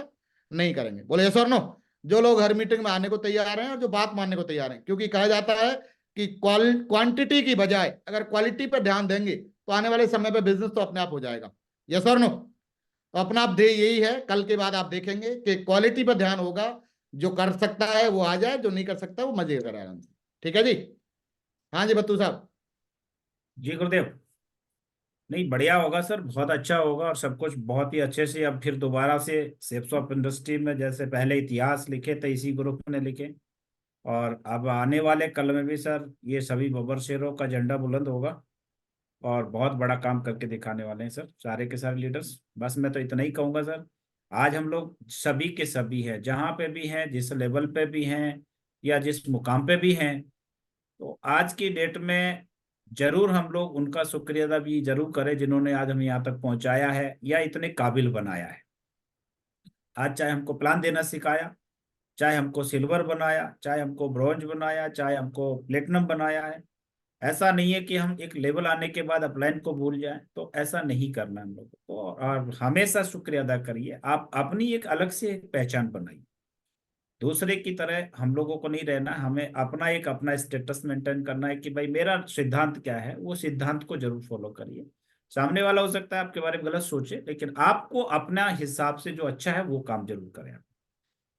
नहीं करेंगे, बोले सर नो। जो लोग हर मीटिंग में आने को तैयार हैं और जो बात मानने को तैयार हैं, क्योंकि कहा जाता है कि क्वांटिटी की बजाय अगर क्वालिटी पर ध्यान देंगे तो आने वाले समय पे बिजनेस तो अपने आप हो जाएगा। यस और नो। तो अपना आप ध्येय यही है, कल के बाद आप देखेंगे कि क्वालिटी पर ध्यान होगा, जो कर सकता है वो आ जाए, जो नहीं कर सकता वो मजे करे आराम से। ठीक है जी। हाँ जी बत्तू साहब। जी गुरुदेव। नहीं, बढ़िया होगा सर, बहुत अच्छा होगा और सब कुछ बहुत ही अच्छे से अब फिर दोबारा से शेप्स ऑफ इंडस्ट्री में जैसे पहले इतिहास लिखे थे इसी ग्रुप ने लिखे, और अब आने वाले कल में भी सर ये सभी बब्बर शेरों का झंडा बुलंद होगा और बहुत बड़ा काम करके दिखाने वाले हैं सर सारे के सारे लीडर्स। बस मैं तो इतना ही कहूंगा सर, आज हम लोग सभी के सभी हैं, जहाँ पे भी हैं, जिस लेवल पे भी हैं या जिस मुकाम पे भी हैं, तो आज की डेट में जरूर हम लोग उनका शुक्रिया अदा भी जरूर करें जिन्होंने आज हमें यहाँ तक पहुंचाया है या इतने काबिल बनाया है। आज चाहे हमको प्लान देना सिखाया, चाहे हमको सिल्वर बनाया, चाहे हमको ब्रॉन्ज बनाया, चाहे हमको प्लेटिनम बनाया है। ऐसा नहीं है कि हम एक लेवल आने के बाद अपलाइन को भूल जाएं, तो ऐसा नहीं करना हम लोगों को, और हमेशा शुक्रिया अदा करिए। आप अपनी एक अलग से एक पहचान बनाइए, दूसरे की तरह हम लोगों को नहीं रहना, हमें अपना एक अपना स्टेटस मेंटेन करना है कि भाई मेरा सिद्धांत क्या है, वो सिद्धांत को जरूर फॉलो करिए। सामने वाला हो सकता है आपके बारे में गलत सोचे, लेकिन आपको अपना हिसाब से जो अच्छा है वो काम जरूर करें आप,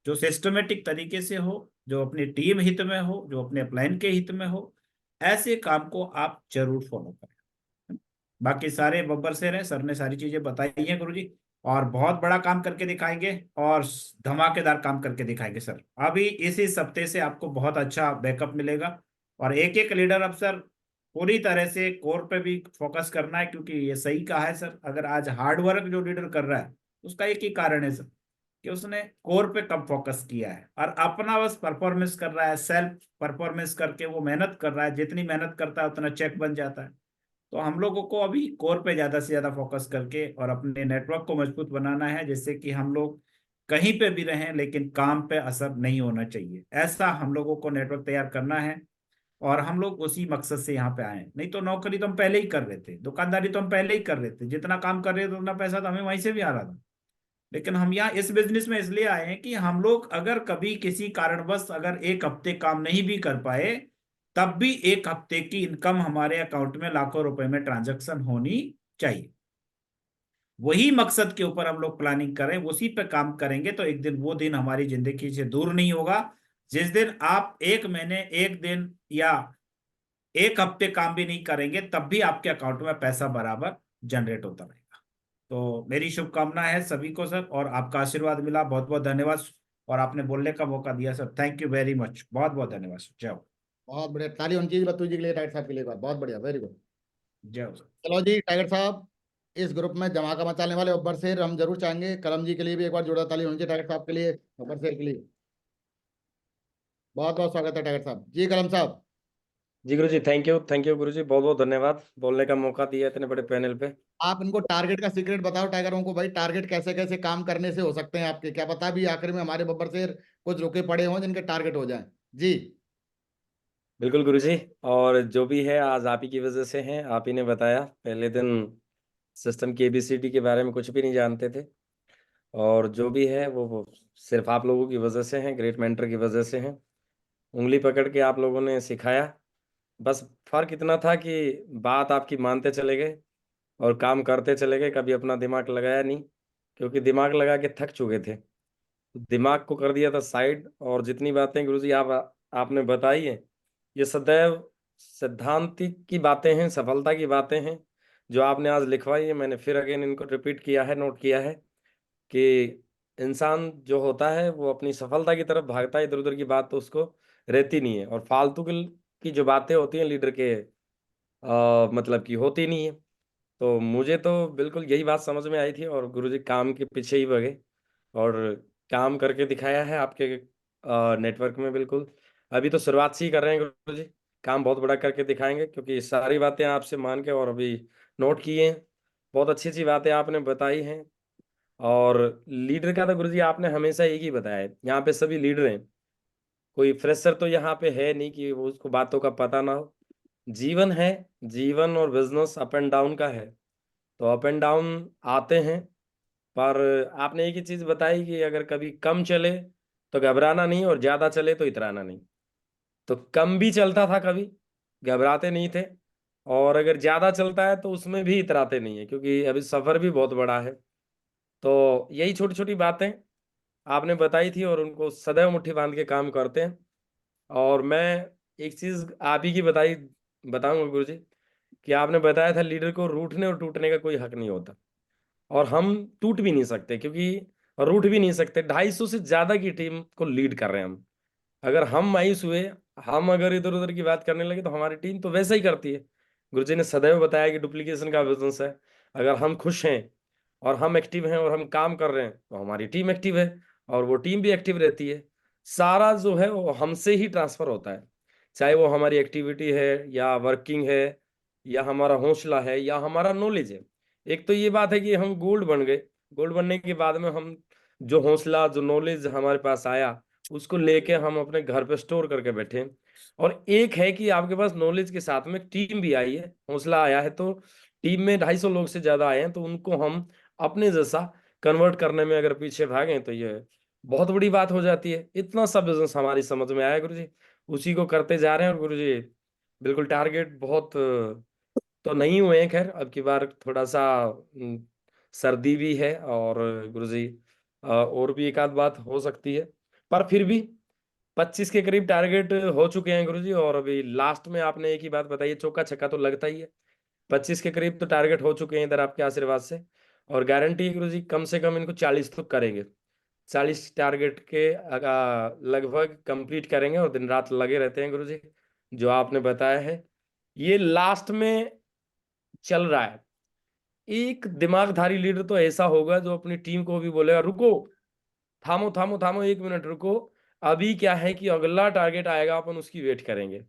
जो सिस्टमेटिक तरीके से हो, जो अपनी टीम हित में हो, जो अपने अपलाइन के हित में हो, ऐसे काम को आप जरूर फॉलो करें। बाकी सारे बब्बर से रहे, सर ने सारी चीजें बताई हैं गुरु जी। और बहुत बड़ा काम करके दिखाएंगे और धमाकेदार काम करके दिखाएंगे सर। अभी इसी हफ्ते से आपको बहुत अच्छा बैकअप मिलेगा। और एक एक लीडर अब सर पूरी तरह से कोर पे भी फोकस करना है, क्योंकि ये सही कहा है सर, अगर आज हार्ड वर्क जो लीडर कर रहा है उसका एक ही कारण है सर, कि उसने कोर पे कम फोकस किया है और अपना बस परफॉर्मेंस कर रहा है, सेल्फ परफॉर्मेंस करके वो मेहनत कर रहा है, जितनी मेहनत करता है उतना चेक बन जाता है। तो हम लोगों को अभी कोर पे ज्यादा से ज्यादा फोकस करके और अपने नेटवर्क को मजबूत बनाना है, जिससे कि हम लोग कहीं पे भी रहें लेकिन काम पे असर नहीं होना चाहिए, ऐसा हम लोगों को नेटवर्क तैयार करना है। और हम लोग उसी मकसद से यहाँ पे आए हैं। नहीं तो नौकरी तो हम पहले ही कर रहे थे, दुकानदारी तो हम पहले ही कर रहे थे, जितना काम कर रहे थे उतना पैसा तो हमें वहीं से भी आ रहा था। लेकिन हम यहाँ इस बिजनेस में इसलिए आए हैं कि हम लोग अगर कभी किसी कारणवश अगर एक हफ्ते काम नहीं भी कर पाए, तब भी एक हफ्ते की इनकम हमारे अकाउंट में लाखों रुपए में ट्रांजैक्शन होनी चाहिए। वही मकसद के ऊपर हम लोग प्लानिंग करें, उसी पे काम करेंगे तो एक दिन वो दिन हमारी जिंदगी से दूर नहीं होगा, जिस दिन आप एक महीने, एक दिन या एक हफ्ते काम भी नहीं करेंगे तब भी आपके अकाउंट में पैसा बराबर जनरेट होता रहेगा। तो मेरी शुभकामना है सभी को सर, और आपका आशीर्वाद मिला, बहुत बहुत धन्यवाद। और आपने बोलने का मौका दिया sir, thank you very much, बहुत बहुत धन्यवाद सर। जय हो। बहुत बढ़िया, ताली होनी चाहिए बत्तू जी के लिए, टाइगर साहब के लिए एक बार, बहुत बढ़िया, वेरी गुड। जय हो सर। चलो जी टाइगर साहब, इस ग्रुप में धमाका मचाने वाले अब्बर शेर हम जरूर चाहेंगे, कलम जी के लिए भी एक बार जोरदार ताली होनी चाहिए टाइगर साहब के लिए, अब्बर शेर के लिए। बहुत बहुत स्वागत है टाइगर साहब जी। कलम साहब, जी गुरु जी, थैंक यू गुरु जी, बहुत बहुत धन्यवाद बोलने का मौका दिया इतने बड़े पैनल पे। आप इनको टारगेट का सीक्रेट बताओ टाइगरों को भाई, टारगेट कैसे कैसे काम करने से हो सकते हैं आपके, क्या पता भी आखिर में हमारे बब्बर शेर कुछ रुके पड़े हों जिनके टारगेट हो जाएं जी। बिल्कुल गुरु जी, और जो भी है आज आप ही की वजह से है। आप ही ने बताया, पहले दिन सिस्टम की एबीसीडी के बारे में कुछ भी नहीं जानते थे, और जो भी है वो सिर्फ आप लोगों की वजह से है, ग्रेट मेंटर की वजह से है। उंगली पकड़ के आप लोगों ने सिखाया। बस फर्क इतना था कि बात आपकी मानते चले गए और काम करते चले गए, कभी अपना दिमाग लगाया नहीं, क्योंकि दिमाग लगा के थक चुके थे। दिमाग को कर दिया था साइड, और जितनी बातें गुरुजी आपने बताई है, ये सदैव सैद्धांतिक की बातें हैं, सफलता की बातें हैं जो आपने आज लिखवाई है। मैंने फिर अगेन इनको रिपीट किया है, नोट किया है कि इंसान जो होता है वो अपनी सफलता की तरफ भागता है, इधर उधर की बात तो उसको रहती नहीं है, और फालतू की जो बातें होती हैं लीडर के मतलब की होती नहीं है। तो मुझे तो बिल्कुल यही बात समझ में आई थी, और गुरुजी काम के पीछे ही भगे और काम करके दिखाया है आपके नेटवर्क में। बिल्कुल अभी तो शुरुआत से ही कर रहे हैं गुरु जी, काम बहुत बड़ा करके दिखाएंगे, क्योंकि सारी बातें आपसे मान के और अभी नोट किए हैं। बहुत अच्छी अच्छी बातें आपने बताई हैं। और लीडर का तो गुरु जी आपने हमेशा एक ही बताया है, यहाँ पे सभी लीडर हैं, कोई फ्रेशर तो यहाँ पे है नहीं कि वो उसको बातों का पता ना हो। जीवन है, जीवन और बिजनेस अप एंड डाउन का है, तो अप एंड डाउन आते हैं। पर आपने एक ही चीज बताई कि अगर कभी कम चले तो घबराना नहीं, और ज्यादा चले तो इतराना नहीं। तो कम भी चलता था कभी, घबराते नहीं थे, और अगर ज्यादा चलता है तो उसमें भी इतराते नहीं है, क्योंकि अभी सफर भी बहुत बड़ा है। तो यही छोटी छोटी बातें आपने बताई थी, और उनको सदैव मुट्ठी बांध के काम करते हैं। और मैं एक चीज आप ही की बताऊंगा गुरु जी, कि आपने बताया था लीडर को रूठने और टूटने का कोई हक नहीं होता, और हम टूट भी नहीं सकते, क्योंकि रूठ भी नहीं सकते। 250 से ज्यादा की टीम को लीड कर रहे हैं हम। अगर हम मायूस हुए, हम अगर इधर उधर की बात करने लगे, तो हमारी टीम तो वैसा ही करती है। गुरुजी ने सदैव बताया कि डुप्लीकेशन का बिजनेस है। अगर हम खुश हैं और हम एक्टिव हैं और हम काम कर रहे हैं, तो हमारी टीम एक्टिव है, और वो टीम भी एक्टिव रहती है। सारा जो है वो हमसे ही ट्रांसफर होता है, चाहे वो हमारी एक्टिविटी है या वर्किंग है या हमारा हौसला है या हमारा नॉलेज है। एक तो ये बात है कि हम गोल्ड बन गए, गोल्ड बनने के बाद में हम जो हौसला, जो नॉलेज हमारे पास आया, उसको लेके हम अपने घर पे स्टोर करके बैठे। और एक है कि आपके पास नॉलेज के साथ में टीम भी आई है, हौसला आया है, तो टीम में 250 लोग से ज्यादा आए हैं, तो उनको हम अपने जैसा कन्वर्ट करने में अगर पीछे भागें तो ये बहुत बड़ी बात हो जाती है। इतना सा बिजनेस हमारी समझ में आया गुरु जी, उसी को करते जा रहे हैं। और गुरु जी बिल्कुल टारगेट बहुत तो नहीं हुए हैं, खैर अब की बार थोड़ा सा सर्दी भी है, और गुरुजी और भी एक आध बात हो सकती है, पर फिर भी 25 के करीब टारगेट हो चुके हैं गुरुजी। और अभी लास्ट में आपने एक ही बात बताई है, चौका छक्का तो लगता ही है। 25 के करीब तो टारगेट हो चुके हैं इधर आपके आशीर्वाद से। और गारंटी है गुरुजी कम से कम इनको 40 तो करेंगे, 40 टारगेट के लगभग कंप्लीट करेंगे और दिन रात लगे रहते हैं गुरुजी। जो आपने बताया है ये लास्ट में चल रहा है। एक दिमागधारी लीडर तो ऐसा होगा जो अपनी टीम को भी बोलेगा रुको, थामो थामो थामो, 1 मिनट रुको, अभी क्या है कि अगला टारगेट आएगा, अपन उसकी वेट करेंगे।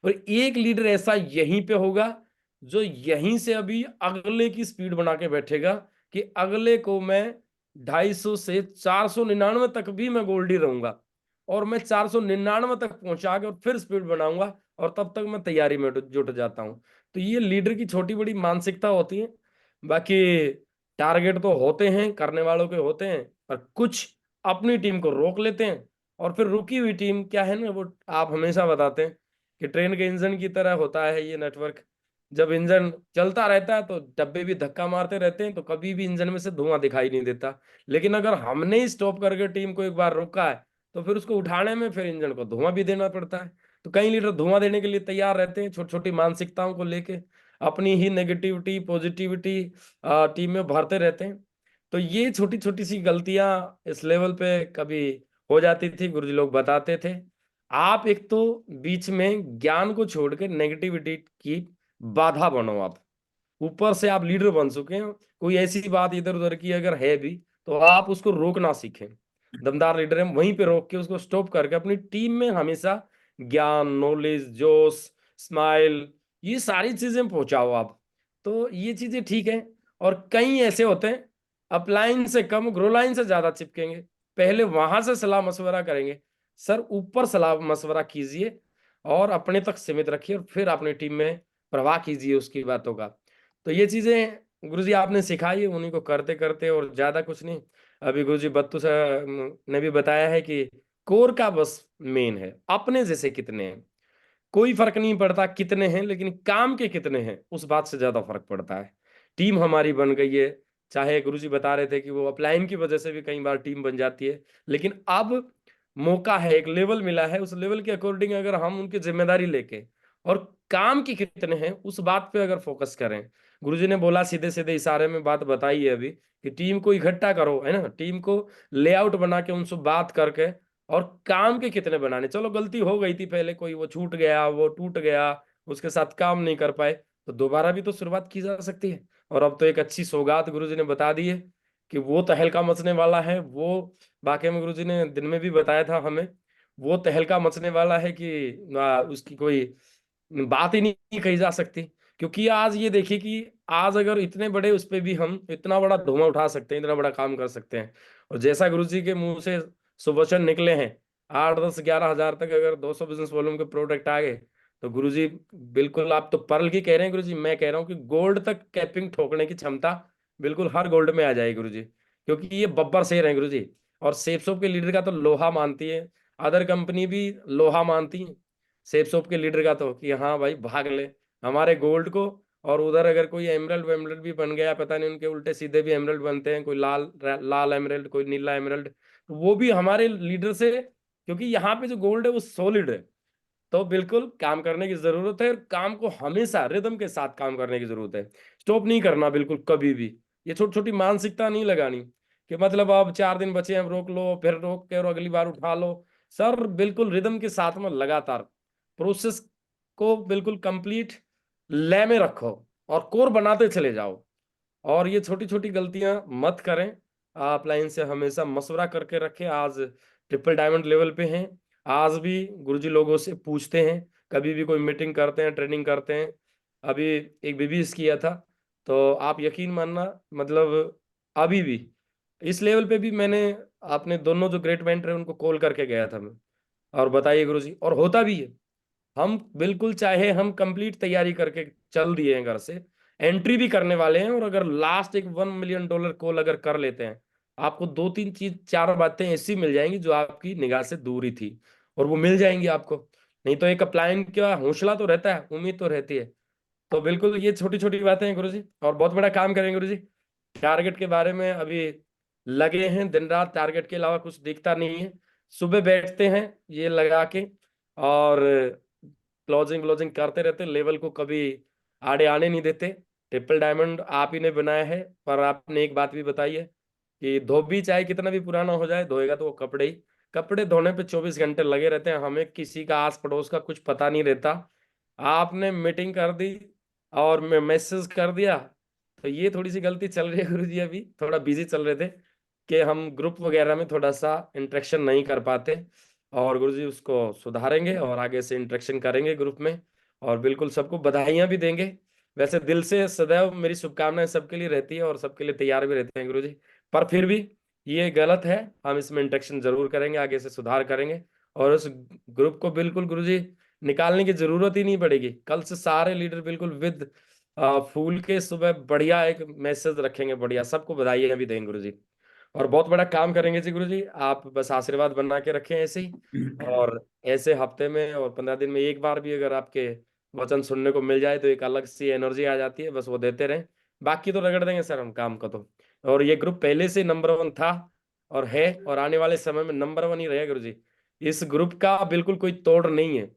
और एक लीडर ऐसा यहीं पे होगा जो यहीं से अभी अगले की स्पीड बना के बैठेगा कि अगले को मैं 250 से 499 तक भी मैं गोल्डी रहूंगा, और मैं 499 तक पहुंचा के और फिर स्पीड बनाऊंगा, और तब तक मैं तैयारी में जुट जाता हूं। तो ये लीडर की छोटी बड़ी मानसिकता होती है। बाकी टारगेट तो होते हैं, करने वालों के होते हैं, पर कुछ अपनी टीम को रोक लेते हैं, और फिर रुकी हुई टीम क्या है ना, वो आप हमेशा बताते हैं कि ट्रेन के इंजन की तरह होता है ये नेटवर्क। जब इंजन चलता रहता है तो डब्बे भी धक्का मारते रहते हैं, तो कभी भी इंजन में से धुआं दिखाई नहीं देता। लेकिन अगर हमने ही स्टॉप करके टीम को एक बार रोका है तो फिर उसको उठाने में फिर इंजन को धुआं भी देना पड़ता है। तो कई लीडर धुआं देने के लिए तैयार रहते हैं, छोटी छोटी मानसिकताओं को लेके अपनी ही नेगेटिविटी पॉजिटिविटी टीम में भरते रहते हैं। तो ये छोटी छोटी सी गलतियां इस लेवल पे कभी हो जाती थी, गुरुजी लोग बताते थे। आप एक तो बीच में ज्ञान को छोड़ के नेगेटिविटी की बाधा बनो। आप ऊपर से आप लीडर बन चुके हैं, कोई ऐसी बात इधर उधर की अगर है भी तो आप उसको रोकना सीखें। दमदार लीडर है, वहीं पे रोक के उसको स्टॉप करके अपनी टीम में हमेशा ज्ञान, नॉलेज, जोश, स्माइल, ये सारी चीजें पहुंचाओ आप। तो ये चीजें ठीक है। और कई ऐसे होते हैं अपलाइन से कम ग्रो लाइन से ज्यादा चिपकेंगे, पहले वहां से सलाह मशवरा करेंगे। सर ऊपर सलाह मशवरा कीजिए और अपने तक सीमित रखिए, और फिर अपनी टीम में प्रवाह कीजिए उसकी बातों का। तो ये चीजें गुरुजी आपने सिखाई है, उन्हीं को करते करते, और ज्यादा कुछ नहीं। अभी गुरुजी बत्तू सर ने भी बताया है कि कोर का बस मेन है, अपने जैसे कितने हैं, कोई फर्क नहीं पड़ता कितने हैं, लेकिन काम के कितने हैं उस बात से ज्यादा फर्क पड़ता है। टीम हमारी बन गई है, चाहे गुरुजी बता रहे थे कि वो अपलाइन की वजह से भी कई बार टीम बन जाती है, लेकिन अब मौका है, एक लेवल मिला है, उस लेवल के अकॉर्डिंग अगर हम उनकी जिम्मेदारी लेके और काम की कितने हैं उस बात पे अगर फोकस करें। गुरुजी ने बोला सीधे सीधे इशारे में बात बताई है अभी कि टीम को इकट्ठा करो, है ना, टीम को लेआउट बना के उनसे बात करके, और काम के कितने बनाने। चलो गलती हो गई थी पहले, कोई वो छूट गया, वो टूट गया, उसके साथ काम नहीं कर पाए, तो दोबारा भी तो शुरुआत की जा सकती है। और अब तो एक अच्छी सौगात गुरुजी ने बता दी है कि वो तहलका मचने वाला है। वो वाकई में गुरुजी ने दिन में भी बताया था हमें, वो तहलका मचने वाला है कि उसकी कोई बात ही नहीं कही जा सकती। क्योंकि आज ये देखिए कि आज अगर इतने बड़े उस पे भी हम इतना बड़ा धुआं उठा सकते हैं, इतना बड़ा काम कर सकते हैं, और जैसा गुरुजी के मुंह से सुवचन निकले हैं, 8 10 11 हजार तक अगर 200 बिजनेस वॉल्यूम के प्रोडक्ट आ गए तो गुरुजी बिल्कुल, आप तो पर्ल की कह रहे हैं गुरुजी, मैं कह रहा हूँ कि गोल्ड तक कैपिंग ठोकने की क्षमता बिल्कुल हर गोल्ड में आ जाएगी गुरुजी। क्योंकि ये बब्बर शेर हैं गुरुजी, और सेपसोप के लीडर का तो लोहा मानती है, अदर कंपनी भी लोहा मानती है सेपसोप के लीडर का, तो कि हाँ भाई भाग ले हमारे गोल्ड को। और उधर अगर कोई एमरल्ड वेमरल्ड भी बन गया, पता नहीं उनके उल्टे सीधे भी एमरल्ड बनते हैं, कोई लाल लाल एमरल्ड, कोई नीला एमरल्ड, तो वो भी हमारे लीडर से, क्योंकि यहाँ पे जो गोल्ड है वो सॉलिड है। तो बिल्कुल काम करने की जरूरत है, और काम को हमेशा रिदम के साथ काम करने की जरूरत है, स्टॉप नहीं करना बिल्कुल कभी भी। ये छोटी छोटी मानसिकता नहीं लगानी कि मतलब अब 4 दिन बचे हैं, अब रोक लो, फिर रोक के और अगली बार उठा लो। सर बिल्कुल रिदम के साथ में लगातार प्रोसेस को बिल्कुल कंप्लीट लय में रखो और कोर बनाते चले जाओ, और ये छोटी छोटी गलतियां मत करें। आप लाइन से हमेशा मशवरा करके रखें। आज ट्रिपल डायमंड लेवल पे हैं, आज भी गुरुजी लोगों से पूछते हैं, कभी भी कोई मीटिंग करते हैं, ट्रेनिंग करते हैं। अभी एक बीबीएस किया था, तो आप यकीन मानना, मतलब अभी भी इस लेवल पे भी मैंने अपने दोनों जो ग्रेट मेंटर है उनको कॉल करके गया था मैं, और बताइए गुरुजी, और होता भी है। हम बिल्कुल चाहे हम कंप्लीट तैयारी करके चल दिए हैं घर से, एंट्री भी करने वाले हैं, और अगर लास्ट एक $1 मिलियन कॉल अगर कर लेते हैं, आपको 2 3 चीज 4 बातें ऐसी मिल जाएंगी जो आपकी निगाह से दूर ही थी, और वो मिल जाएंगी आपको। नहीं तो एक अपलाइन का हौसला तो रहता है, उम्मीद तो रहती है। तो बिल्कुल ये छोटी छोटी बातें हैं गुरुजी, और बहुत बड़ा काम करेंगे गुरुजी। टारगेट के बारे में अभी लगे हैं दिन रात, टारगेट के अलावा कुछ दिखता नहीं है। सुबह बैठते हैं ये लगा के, और क्लोजिंग क्लोजिंग करते रहते, लेवल को कभी आड़े आने नहीं देते। ट्रिपल डायमंड आप ही ने बनाया है, पर आपने एक बात भी बताई है कि धोबी चाहे कितना भी पुराना हो जाए, धोएगा तो वो कपड़े ही। कपड़े धोने पे 24 घंटे लगे रहते हैं, हमें किसी का आस पड़ोस का कुछ पता नहीं रहता। आपने मीटिंग कर दी और मैं मैसेज कर दिया, तो ये थोड़ी सी गलती चल रही है गुरु जी। अभी थोड़ा बिजी चल रहे थे कि हम ग्रुप वगैरह में थोड़ा सा इंटरेक्शन नहीं कर पाते, और गुरु जी उसको सुधारेंगे और आगे से इंटरेक्शन करेंगे ग्रुप में, और बिल्कुल सबको बधाइयां भी देंगे। वैसे दिल से सदैव मेरी शुभकामनाएं सबके लिए रहती है और सबके लिए तैयार भी रहते हैं गुरु जी, पर फिर भी ये गलत है। हम इसमें इंटरेक्शन जरूर करेंगे, आगे से सुधार करेंगे, और उस ग्रुप को बिल्कुल गुरु जी निकालने की जरूरत ही नहीं पड़ेगी। कल से सारे लीडर बिल्कुल विद फूल के सुबह बढ़िया एक मैसेज रखेंगे, बढ़िया सबको बधाइयां भी देंगे गुरु जी, और बहुत बड़ा काम करेंगे जी गुरु जी। आप बस आशीर्वाद बना के रखें ऐसे ही, और ऐसे हफ्ते में और 15 दिन में एक बार भी अगर आपके वचन सुनने को मिल जाए तो एक अलग सी एनर्जी आ जाती है, बस वो देते रहें। बाकी तो रगड़ देंगे सर हम काम का तो। और ये ग्रुप पहले से नंबर 1 था और है, और आने वाले समय में नंबर 1 ही रहेगा गुरु जी। इस ग्रुप का बिल्कुल कोई तोड़ नहीं है।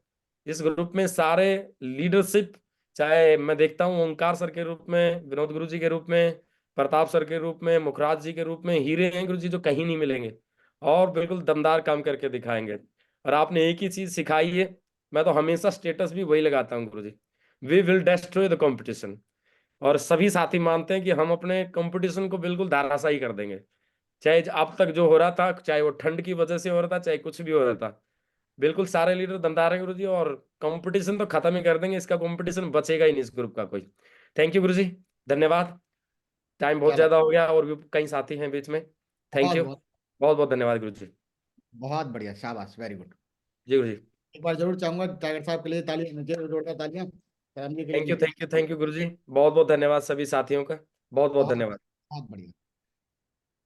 इस ग्रुप में सारे लीडरशिप, चाहे मैं देखता हूँ ओंकार सर के रूप में, विनोद गुरु जी के रूप में, प्रताप सर के रूप में, मुखराज जी के रूप में, हीरे हैं गुरु जी जो कहीं नहीं मिलेंगे, और बिल्कुल दमदार काम करके दिखाएंगे। और आपने एक ही चीज सिखाई है, मैं तो हमेशा स्टेटस भी वही लगाता हूँ गुरु जी, we will destroy the competition. और सभी साथी मानते हैं कि हम अपने कंपटीशन को बिल्कुल धाराशायी कर देंगे। चाहे अब तक जो हो रहा था, चाहे वो ठंड की वजह से हो रहा था, चाहे कुछ भी हो रहा था, बिल्कुल सारे लीडर दमदार हैं गुरु जी, और कंपटीशन तो खत्म ही कर देंगे। इसका कंपटीशन बचेगा ही नहीं इस ग्रुप का कोई। थैंक यू गुरु जी, धन्यवाद। टाइम बहुत चलो, ज्यादा हो गया और भी कई साथी हैं बीच में। थैंक बहुत यू, बहुत बहुत बहुत धन्यवाद गुरु जी। बहुत बढ़िया, शाबाश, वेरी गुड। जी गुरु जी। एक बार जरूर चाहूंगा टाइगर साहब के लिए तालियां, नीचे जोरदार तालियां, फैमिली के लिए थैंक यू, भी। थैंक यू, थैंक यू गुरु जी। बहुत बहुत धन्यवाद सभी साथियों का, बहुत बहुत बहुत धन्यवाद। बहुत बढ़िया।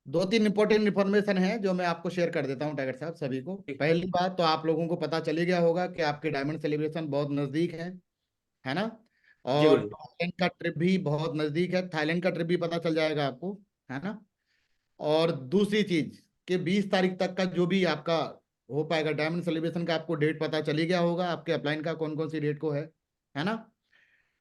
2-3 इंपॉर्टेंट इन्फॉर्मेशन है जो मैं आपको शेयर कर देता हूँ टाइगर साहब सभी को। ठीक। पहली बात तो आप लोगों को पता चली गया होगा कि आपके डायमंड सेलिब्रेशन बहुत नजदीक है ना। जी और गुरु जी। थाईलैंड का ट्रिप भी बहुत नजदीक है, थाईलैंड का ट्रिप भी पता चल जाएगा आपको, है ना। और दूसरी चीज कि 20 तारीख तक का जो भी आपका हो पाएगा डायमंड सेलिब्रेशन का, आपको डेट पता चली गया होगा आपके अपलाइन का कौन कौन सी डेट को है ना।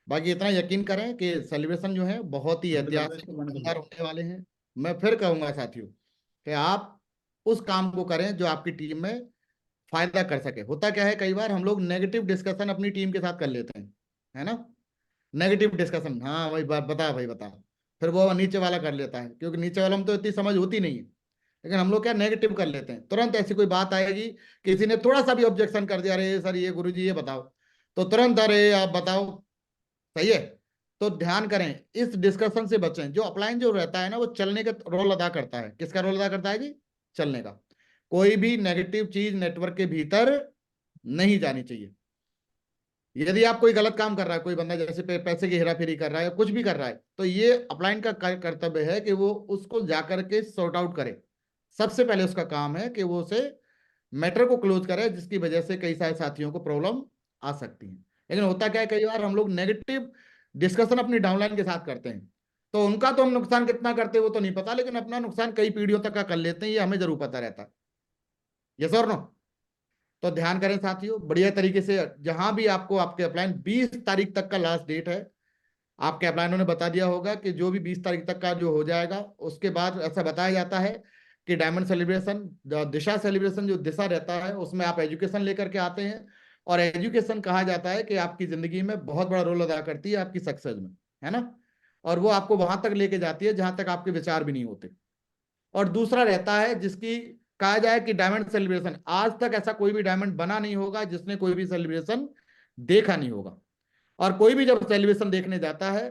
बाकी इतना यकीन करें कि सेलिब्रेशन जो है बहुत ही ऐतिहासिक शानदार होने वाले हैं। मैं फिर कहूंगा साथियों कि आप उस काम को करें जो आपकी टीम में फायदा कर सके। होता क्या है, कई बार हम लोग नेगेटिव डिस्कशन अपनी टीम के साथ कर लेते हैं, है ना। नेगेटिव डिस्कशन, हाँ भाई बात बता, भाई बता, फिर वो नीचे वाला कर लेता है, क्योंकि नीचे वाला में तो इतनी समझ होती नहीं है। लेकिन हम लोग क्या नेगेटिव कर लेते हैं, तुरंत ऐसी कोई बात आएगी, किसी ने थोड़ा सा भी ऑब्जेक्शन कर दिया, अरे सर ये गुरुजी ये बताओ, तो तुरंत अरे आप बताओ, सही है। तो ध्यान करें, इस डिस्कशन से बचें। जो अपलाइन जो रहता है ना, वो चलने का रोल अदा करता है। किसका रोल अदा करता है जी? चलने का। कोई भी नेगेटिव चीज नेटवर्क के भीतर नहीं जानी चाहिए। यदि आप कोई गलत काम कर रहा है, कोई बंदा जैसे पैसे की हेरा फेरी कर रहा है या कुछ भी कर रहा है, तो ये अपलाइन का कर्तव्य है कि वो उसको जाकर के सॉर्ट आउट करे। सबसे पहले उसका काम है कि वो उसे मैटर को क्लोज करे, जिसकी वजह से कई सारे साथियों को प्रॉब्लम आ सकती है। लेकिन होता क्या है, कई बार हम लोग नेगेटिव डिस्कशन अपनी डाउनलाइन के साथ करते हैं, तो उनका तो हम नुकसान कितना करते हैं वो तो नहीं पता, लेकिन अपना नुकसान कई पीढ़ियों तक का कर लेते हैं, ये हमें जरूर पता रहता है। यस और नो। तो ध्यान करें साथियों, बढ़िया तरीके से। जहां भी आपको आपके अपलाइन 20 तारीख तक का लास्ट डेट है, आपके अपलाइनों ने बता दिया होगा कि जो भी 20 तारीख तक का जो हो जाएगा, उसके बाद ऐसा बताया जाता है कि डायमंड सेलिब्रेशन, दिशा सेलिब्रेशन जो दिशा रहता है, उसमें आप एजुकेशन लेकर के आते हैं। और एजुकेशन कहा जाता है कि आपकी जिंदगी में बहुत बड़ा रोल अदा करती है आपकी सक्सेस में, है ना। और वो आपको वहां तक लेके जाती है जहां तक आपके विचार भी नहीं होते। और दूसरा रहता है जिसकी कहा जाए कि डायमंड सेलिब्रेशन, आज तक ऐसा कोई भी डायमंड बना नहीं होगा जिसने कोई भी सेलिब्रेशन देखा नहीं होगा। और कोई भी जब सेलिब्रेशन देखने जाता है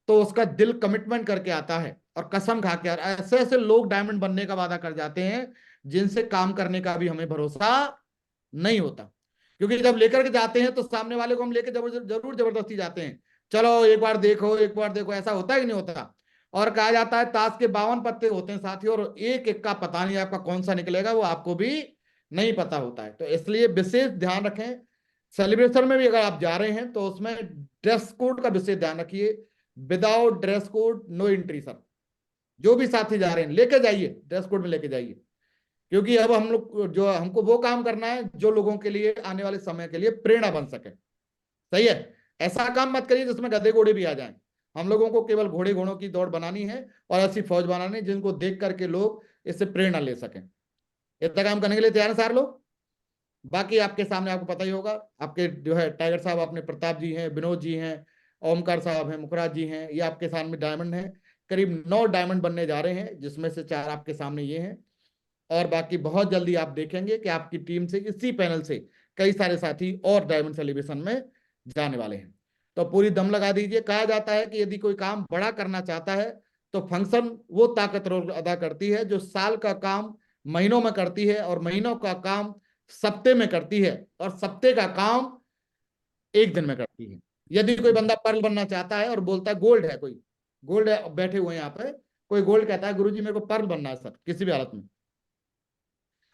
तो उसका दिल कमिटमेंट करके आता है और कसम खा के। और ऐसे ऐसे लोग डायमंड बनने का वादा कर जाते हैं जिनसे काम करने का भी हमें भरोसा नहीं होता। क्योंकि जब लेकर के जाते हैं तो सामने वाले को हम लेकर जरूर जबरदस्ती जाते हैं, चलो एक बार देखो एक बार देखो, ऐसा होता है कि नहीं होता। और कहा जाता है ताश के 52 पत्ते होते हैं साथियों, और एक एक का पता नहीं आपका कौन सा निकलेगा, वो आपको भी नहीं पता होता है। तो इसलिए विशेष ध्यान रखें, सेलिब्रेशन में भी अगर आप जा रहे हैं तो उसमें ड्रेस कोड का विशेष ध्यान रखिए। Without dress code no entry sir. जो भी साथी जा रहे हैं लेके जाइए, ड्रेस कोड में लेके जाइए। क्योंकि अब हम लोग जो हमको वो काम करना है जो लोगों के लिए आने वाले समय के लिए प्रेरणा बन सके। सही है। ऐसा काम मत करिए जिसमें गधे घोड़े भी आ जाएं। हम लोगों को केवल घोड़े घोड़ों की दौड़ बनानी है और ऐसी फौज बनानी है जिनको देख करके लोग इससे प्रेरणा ले सकें। इतना काम करने के लिए तैयार है सारे लोग? बाकी आपके सामने आपको पता ही होगा, आपके जो है टाइगर साहब, अपने प्रताप जी हैं, विनोद जी हैं, ओमकार साहब हैं, मुखराज जी हैं, ये आपके सामने डायमंड है। करीब 9 डायमंड बनने जा रहे हैं, जिसमें से 4 आपके सामने ये हैं। और बाकी बहुत जल्दी आप देखेंगे कि आपकी टीम से, इसी पैनल से कई सारे साथी और डायमंड सेलिब्रेशन में जाने वाले हैं। तो पूरी दम लगा दीजिए। कहा जाता है कि यदि कोई काम बड़ा करना चाहता है तो फंक्शन वो ताकत रोल अदा करती है जो साल का काम महीनों में करती है, और महीनों का काम सप्ते में करती है, और सप्ते का काम एक दिन में करती है। यदि कोई बंदा पर्ल बनना चाहता है और बोलता है गोल्ड है, कोई गोल्ड है, बैठे हुए हैं यहाँ पे, कोई गोल्ड कहता है गुरुजी मेरे को पर्ल बनना है सर किसी भी हालत में,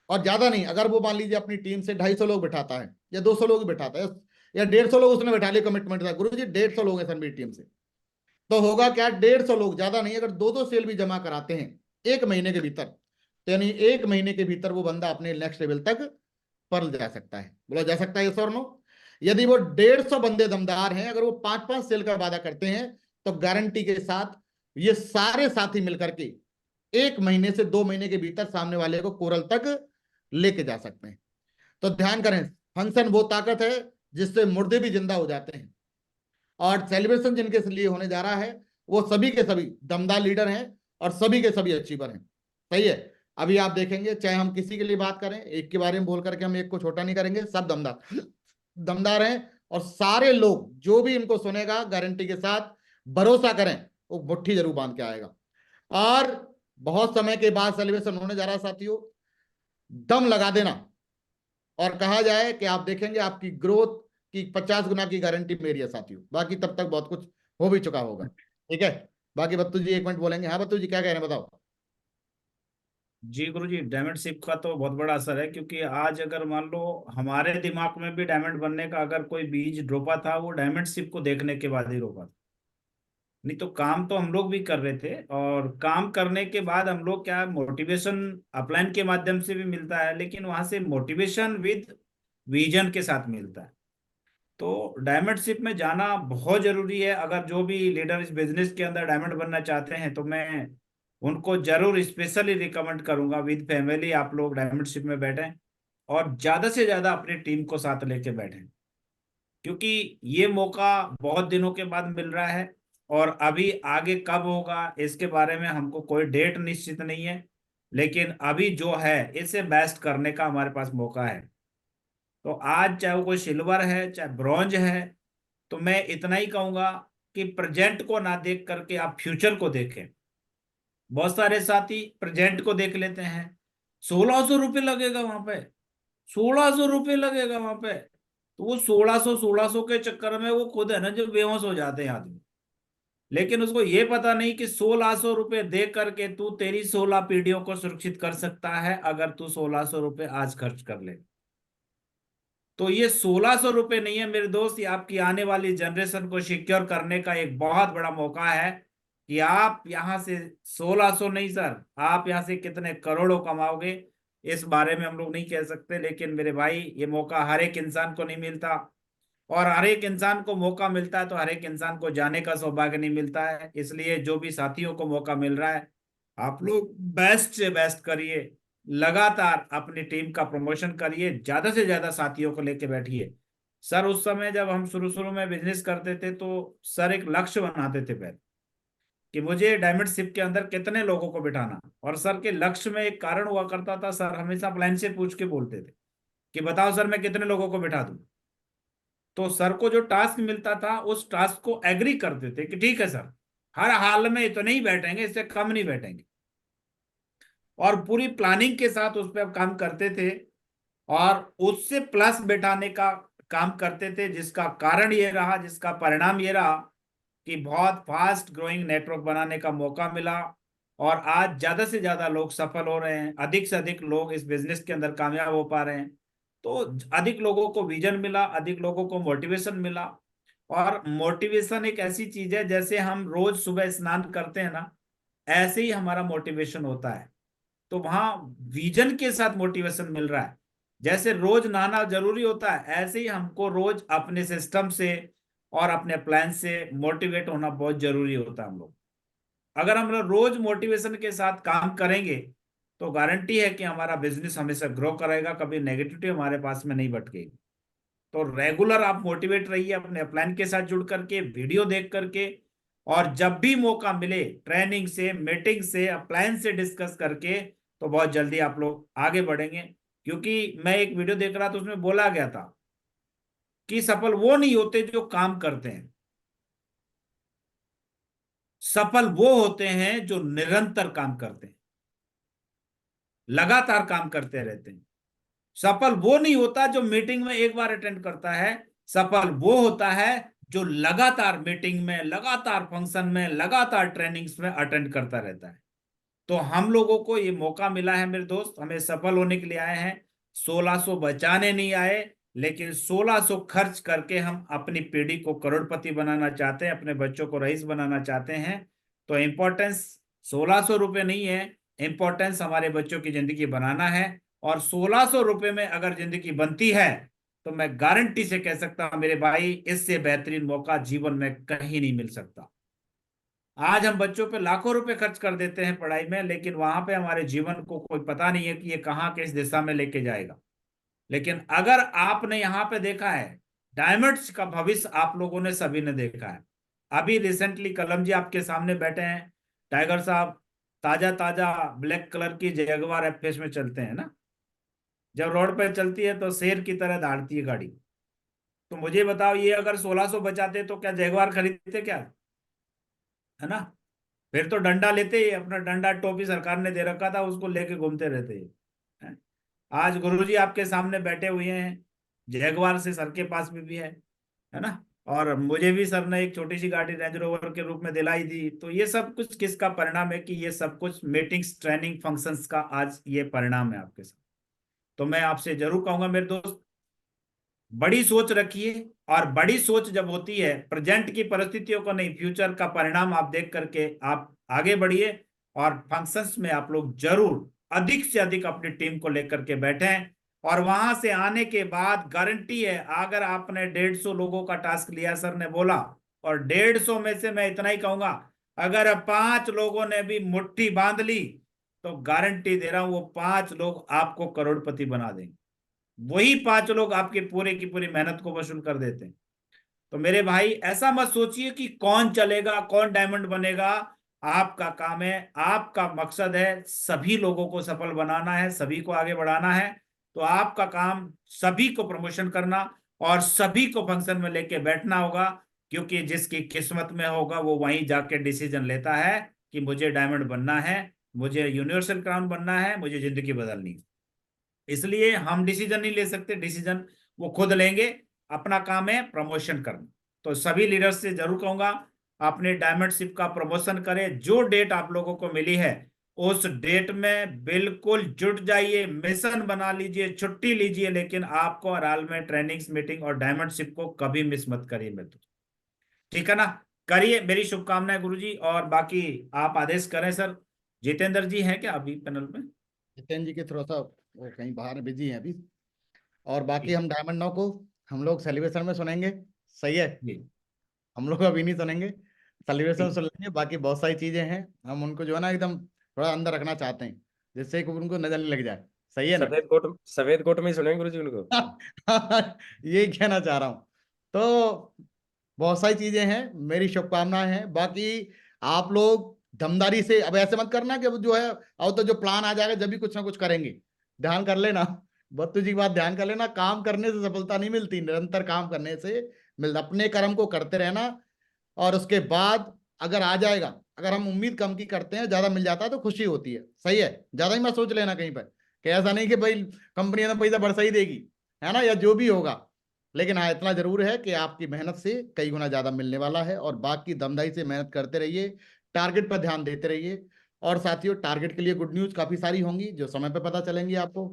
और ज्यादा नहीं, अगर वो मान लीजिए अपनी टीम से 250 लोग बिठाता है या 200 लोग बिठाता है या 150 लोग उसने बिठा लिया, कमिटमेंट था गुरुजी 150 लोग हैं सर मेरी टीम से, तो होगा क्या, 150 लोग, ज्यादा नहीं, अगर 2-2 सेल भी जमा कराते हैं एक महीने के भीतर, तो यानी एक महीने के भीतर वो बंदा अपने नेक्स्ट लेवल तक पर्ल जा सकता है। बोला जा सकता है यस और नो? यदि वो 150 बंदे दमदार हैं, अगर वो 5-5 सेल का वादा करते हैं, तो गारंटी के साथ ये सारे साथी मिलकर के एक महीने से 2 महीने के भीतर सामने वाले को कोरल तक लेके जा सकते हैं। तो ध्यान करें, फंक्शन वो ताकत है जिससे मुर्दे भी जिंदा हो जाते हैं, और सेलिब्रेशन जिनके लिए होने जा रहा है वो सभी के सभी दमदार लीडर हैं और सभी के सभी अचीवर हैं। सही है? अभी आप देखेंगे, चाहे हम किसी के लिए बात करें, एक के बारे में बोल करके हम एक को छोटा नहीं करेंगे, सब दमदार दमदार हैं, और सारे लोग जो भी इनको सुनेगा गारंटी के साथ भरोसा करें वो मुट्ठी जरूर बांध के आएगा। और बहुत समय के बाद सेलिब्रेशन होने जा रहा है साथियों, दम लगा देना, और कहा जाए कि आप देखेंगे आपकी ग्रोथ की 50 गुना की गारंटी मेरी है साथियों। बाकी तब तक बहुत कुछ हो भी चुका होगा। ठीक है, बाकी बत्तू जी 1 मिनट बोलेंगे। हाँ बत्तू जी क्या कह रहे हैं, बताओ। जी गुरुजी, डायमंड शिप का तो बहुत बड़ा असर है, क्योंकि आज अगर मान लो हमारे दिमाग में भी डायमंड बनने का अगर कोई बीज रोपा था, वो डायमंड शिप को देखने के बाद ही रोपा था। नहीं तो काम तो हम लोग भी कर रहे थे, और काम करने के बाद हम लोग क्या, मोटिवेशन अपलाइन के माध्यम से भी मिलता है, लेकिन वहां से मोटिवेशन विद विजन के साथ मिलता है। तो डायमंड शिप में जाना बहुत जरूरी है। अगर जो भी लीडर इस बिजनेस के अंदर डायमंड बनना चाहते हैं, तो मैं उनको जरूर स्पेशली रिकमेंड करूंगा, विद फैमिली आप लोग डायमंड शिप में बैठें और ज्यादा से ज्यादा अपनी टीम को साथ लेके बैठें, क्योंकि ये मौका बहुत दिनों के बाद मिल रहा है। और अभी आगे कब होगा इसके बारे में हमको कोई डेट निश्चित नहीं है, लेकिन अभी जो है इसे बेस्ट करने का हमारे पास मौका है। तो आज चाहे वो कोई सिल्वर है चाहे ब्रॉन्ज है, तो मैं इतना ही कहूंगा कि प्रेजेंट को ना देख करके आप फ्यूचर को देखें। बहुत सारे साथी प्रेजेंट को देख लेते हैं, 1600 रुपये लगेगा वहां पे, 1600 रुपये लगेगा वहां पे, तो वो 1600 के चक्कर में वो खुद है ना जो बेहोश हो जाते हैं आदमी। लेकिन उसको ये पता नहीं कि 1600 रुपये दे करके तू तेरी 16 पीढ़ियों को सुरक्षित कर सकता है, अगर तू 1600 रुपये आज खर्च कर ले। तो ये 1600 रुपये नहीं है मेरे दोस्त, ये आपकी आने वाली जनरेशन को सिक्योर करने का एक बहुत बड़ा मौका है, कि आप यहां से 1600 नहीं सर, आप यहां से कितने करोड़ों कमाओगे इस बारे में हम लोग नहीं कह सकते। लेकिन मेरे भाई, ये मौका हर एक इंसान को नहीं मिलता, और हर एक इंसान को मौका मिलता है तो हर एक इंसान को जाने का सौभाग्य नहीं मिलता है। इसलिए जो भी साथियों को मौका मिल रहा है, आप लोग बेस्ट से बेस्ट करिए, लगातार अपनी टीम का प्रमोशन करिए, ज्यादा से ज्यादा साथियों को लेके बैठिए। सर उस समय जब हम शुरू शुरू में बिजनेस करते थे, तो सर एक लक्ष्य बनाते थे पहले, कि मुझे डायमंड शिप के अंदर कितने लोगों को बिठाना। और सर के लक्ष्य में एक कारण हुआ करता था, सर हमेशा अपलाइन से पूछ के बोलते थे कि बताओ सर मैं कितने लोगों को बिठा दूं। तो सर को जो टास्क मिलता था उस टास्क को एग्री करते थे कि ठीक है सर, हर हाल में इतने ही बैठेंगे, इससे कम नहीं बैठेंगे, और पूरी प्लानिंग के साथ उस पर काम करते थे, और उससे प्लस बैठाने का काम करते थे, जिसका कारण ये रहा, जिसका परिणाम ये रहा कि बहुत फास्ट ग्रोइंग नेटवर्क बनाने का मौका मिला। और आज ज्यादा से ज्यादा लोग सफल हो रहे हैं, अधिक से अधिक लोग इस बिजनेस के अंदर कामयाब हो पा रहे हैं। तो अधिक लोगों को विजन मिला, अधिक लोगों को मोटिवेशन मिला। और मोटिवेशन एक ऐसी चीज है, जैसे हम रोज सुबह स्नान करते हैं ना, ऐसे ही हमारा मोटिवेशन होता है। तो वहां विजन के साथ मोटिवेशन मिल रहा है। जैसे रोज नहाना जरूरी होता है, ऐसे ही हमको रोज अपने सिस्टम से, और अपने प्लान से मोटिवेट होना बहुत जरूरी होता है हम लोग। अगर हम लोग रोज मोटिवेशन के साथ काम करेंगे तो गारंटी है कि हमारा बिजनेस हमेशा ग्रो करेगा, कभी नेगेटिविटी हमारे पास में नहीं भटकेगी। तो रेगुलर आप मोटिवेट रहिए अपने प्लान के साथ जुड़ करके, वीडियो देख करके, और जब भी मौका मिले ट्रेनिंग से, मीटिंग से, प्लान से डिस्कस करके, तो बहुत जल्दी आप लोग आगे बढ़ेंगे। क्योंकि मैं एक वीडियो देख रहा था, उसमें बोला गया था कि सफल वो नहीं होते जो काम करते हैं, सफल वो होते हैं जो निरंतर काम करते हैं, लगातार काम करते रहते हैं। सफल वो नहीं होता जो मीटिंग में एक बार अटेंड करता है, सफल वो होता है जो लगातार मीटिंग में, लगातार फंक्शन में, लगातार ट्रेनिंग्स में अटेंड करता रहता है। तो हम लोगों को ये मौका मिला है मेरे दोस्त, हमें सफल होने के लिए आए हैं। 1600 बचाने नहीं आए, लेकिन 1600 खर्च करके हम अपनी पीढ़ी को करोड़पति बनाना चाहते हैं, अपने बच्चों को रईस बनाना चाहते हैं। तो इम्पोर्टेंस 1600 रुपये नहीं है, इम्पोर्टेंस हमारे बच्चों की जिंदगी बनाना है। और 1600 रुपये में अगर जिंदगी बनती है तो मैं गारंटी से कह सकता हूं मेरे भाई, इससे बेहतरीन मौका जीवन में कहीं नहीं मिल सकता। आज हम बच्चों पे लाखों रुपए खर्च कर देते हैं पढ़ाई में, लेकिन वहां पे हमारे जीवन को कोई पता नहीं है कि ये कहाँ किस दिशा में लेके जाएगा। लेकिन अगर आपने यहाँ पे देखा है, डायमंड्स का भविष्य आप लोगों ने सभी ने देखा है। अभी रिसेंटली कलम जी आपके सामने बैठे हैं, टाइगर साहब ताजा ताजा ब्लैक कलर की जगुआर एफएस में चलते हैं ना, जब रोड पे चलती है तो शेर की तरह दौड़ती है गाड़ी। तो मुझे बताओ, ये अगर 1600 बचाते तो क्या जगुआर खरीदते क्या, है ना? फिर तो डंडा लेते ही, अपना डंडा टोपी सरकार ने दे रखा था, उसको लेके घूमते रहते हैं। आज गुरुजी आपके सामने बैठे हुए हैं, जैगवार से सर के पास में भी है ना? और मुझे भी सर ने एक छोटी सी गाड़ी रेंज रोवर के रूप में दिलाई दी। तो ये सब कुछ किसका परिणाम है? कि ये सब कुछ मीटिंग्स, ट्रेनिंग, फंक्शंस का आज ये परिणाम है आपके साथ। तो मैं आपसे जरूर कहूंगा मेरे दोस्त, बड़ी सोच रखिए। और बड़ी सोच जब होती है, प्रेजेंट की परिस्थितियों को नहीं, फ्यूचर का परिणाम आप देख करके आप आगे बढ़िए। और फंक्शंस में आप लोग जरूर अधिक से अधिक अपनी टीम को लेकर के बैठें। और वहां से आने के बाद गारंटी है, अगर आपने 150 लोगों का टास्क लिया, सर ने बोला, और 150 में से मैं इतना ही कहूंगा, अगर 5 लोगों ने भी मुट्ठी बांध ली तो गारंटी दे रहा हूं वो 5 लोग आपको करोड़पति बना देंगे। वही 5 लोग आपके पूरे की पूरी मेहनत को वसूल कर देते हैं। तो मेरे भाई, ऐसा मत सोचिए कि कौन चलेगा, कौन डायमंड बनेगा। आपका काम है, आपका मकसद है सभी लोगों को सफल बनाना है, सभी को आगे बढ़ाना है। तो आपका काम सभी को प्रमोशन करना और सभी को फंक्शन में लेके बैठना होगा। क्योंकि जिसकी किस्मत में होगा वो वहीं जाके डिसीजन लेता है कि मुझे डायमंड बनना है, मुझे यूनिवर्सल क्राउन बनना है, मुझे जिंदगी बदलनी है। इसलिए हम डिसीजन नहीं ले सकते, डिसीजन वो खुद लेंगे। अपना काम है प्रमोशन करना। तो सभी लीडर्स से जरूर कहूंगा, अपने डायमंडशिप का प्रमोशन करें। जो डेट आप लोगों को मिली है उस डेट में बिल्कुल जुट जाइए, मिशन बना लीजिए, छुट्टी लीजिए, लेकिन आपको अराल में ट्रेनिंग्स, मीटिंग और डायमंडशिप को कभी मिस मत करिए मेरे दोस्त। ठीक है ना? करिए, मेरी शुभकामनाएं गुरुजी। और बाकी आप आदेश करें सर। जितेंद्र जी हैं क्या अभी पैनल में? जितेंद्र जी के थोड़ा सा वो कहीं बाहर बिजी हैं अभी। और बाकी जी हम डायमंड नौ को हम लोग सेलिब्रेशन में सुनेंगे। सही है, जी हम लोग अभी नहीं सुनेंगे, सेलिब्रेशन जी। सुन लेंगे। बाकी बहुत सारी चीजें हैं, हम उनको जो है ना एकदम थोड़ा अंदर रखना चाहते हैं, जिससे कि उनको नजर नहीं लग जाए। सही है ना? सफेद कोट में ही सुनेंगे गुरुजी उनको। यही कहना चाह रहा हूँ। तो बहुत सारी चीजें हैं, मेरी शुभकामनाएं हैं। बाकी आप लोग दमदारी से, अब ऐसे मत करना कि अब जो है अब तो जो प्लान आ जाएगा जब भी कुछ ना कुछ करेंगे। ध्यान कर लेना, बत्तू जी की बात ध्यान कर लेना, काम करने से सफलता नहीं मिलती, निरंतर काम करने से मिलता। अपने कर्म को करते रहना, और उसके बाद अगर आ जाएगा, अगर हम उम्मीद कम की करते हैं, ज्यादा मिल जाता है तो खुशी होती है। सही है, ज्यादा ही मत सोच लेना कहीं पर, कि ऐसा नहीं कि भाई कंपनी ने पैसा बरसा ही देगी, है ना, या जो भी होगा। लेकिन हाँ, इतना जरूर है कि आपकी मेहनत से कई गुना ज्यादा मिलने वाला है। और बाकी दमदाई से मेहनत करते रहिए, टारगेट पर ध्यान देते रहिए। और साथियों, टारगेट के लिए गुड न्यूज काफी सारी होंगी जो समय पे पता चलेंगी आपको।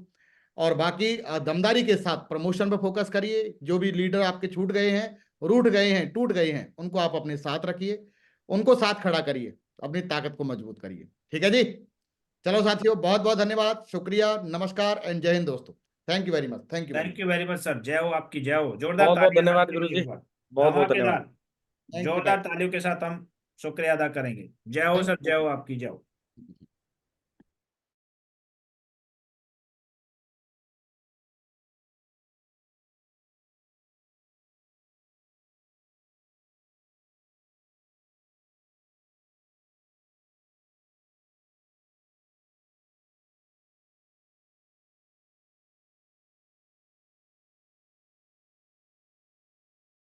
और बाकी दमदारी के साथ प्रमोशन पे फोकस करिए। जो भी लीडर आपके छूट गए हैं, रूठ गए हैं, टूट गए हैं, उनको आप अपने साथ रखिए, उनको साथ खड़ा करिए, अपनी ताकत को मजबूत करिए। ठीक है जी? चलो साथियों, बहुत बहुत धन्यवाद, शुक्रिया, नमस्कार एंड जय हिंद दोस्तों। Thank you very much, thank you very thank much. You very much sir. जय हो आपकी, जय हो। जोरदार बहुत बहुत तालियां धन्यवाद सर के लिए गुरुजी। एक बार। बहुत बहुत धन्यवाद। धमाकेदार थैंक यू। जोरदार तालियों के साथ हम शुक्रिया अदा करेंगे। जय हो थैंक सर, यू। जय हो, आपकी जय हो।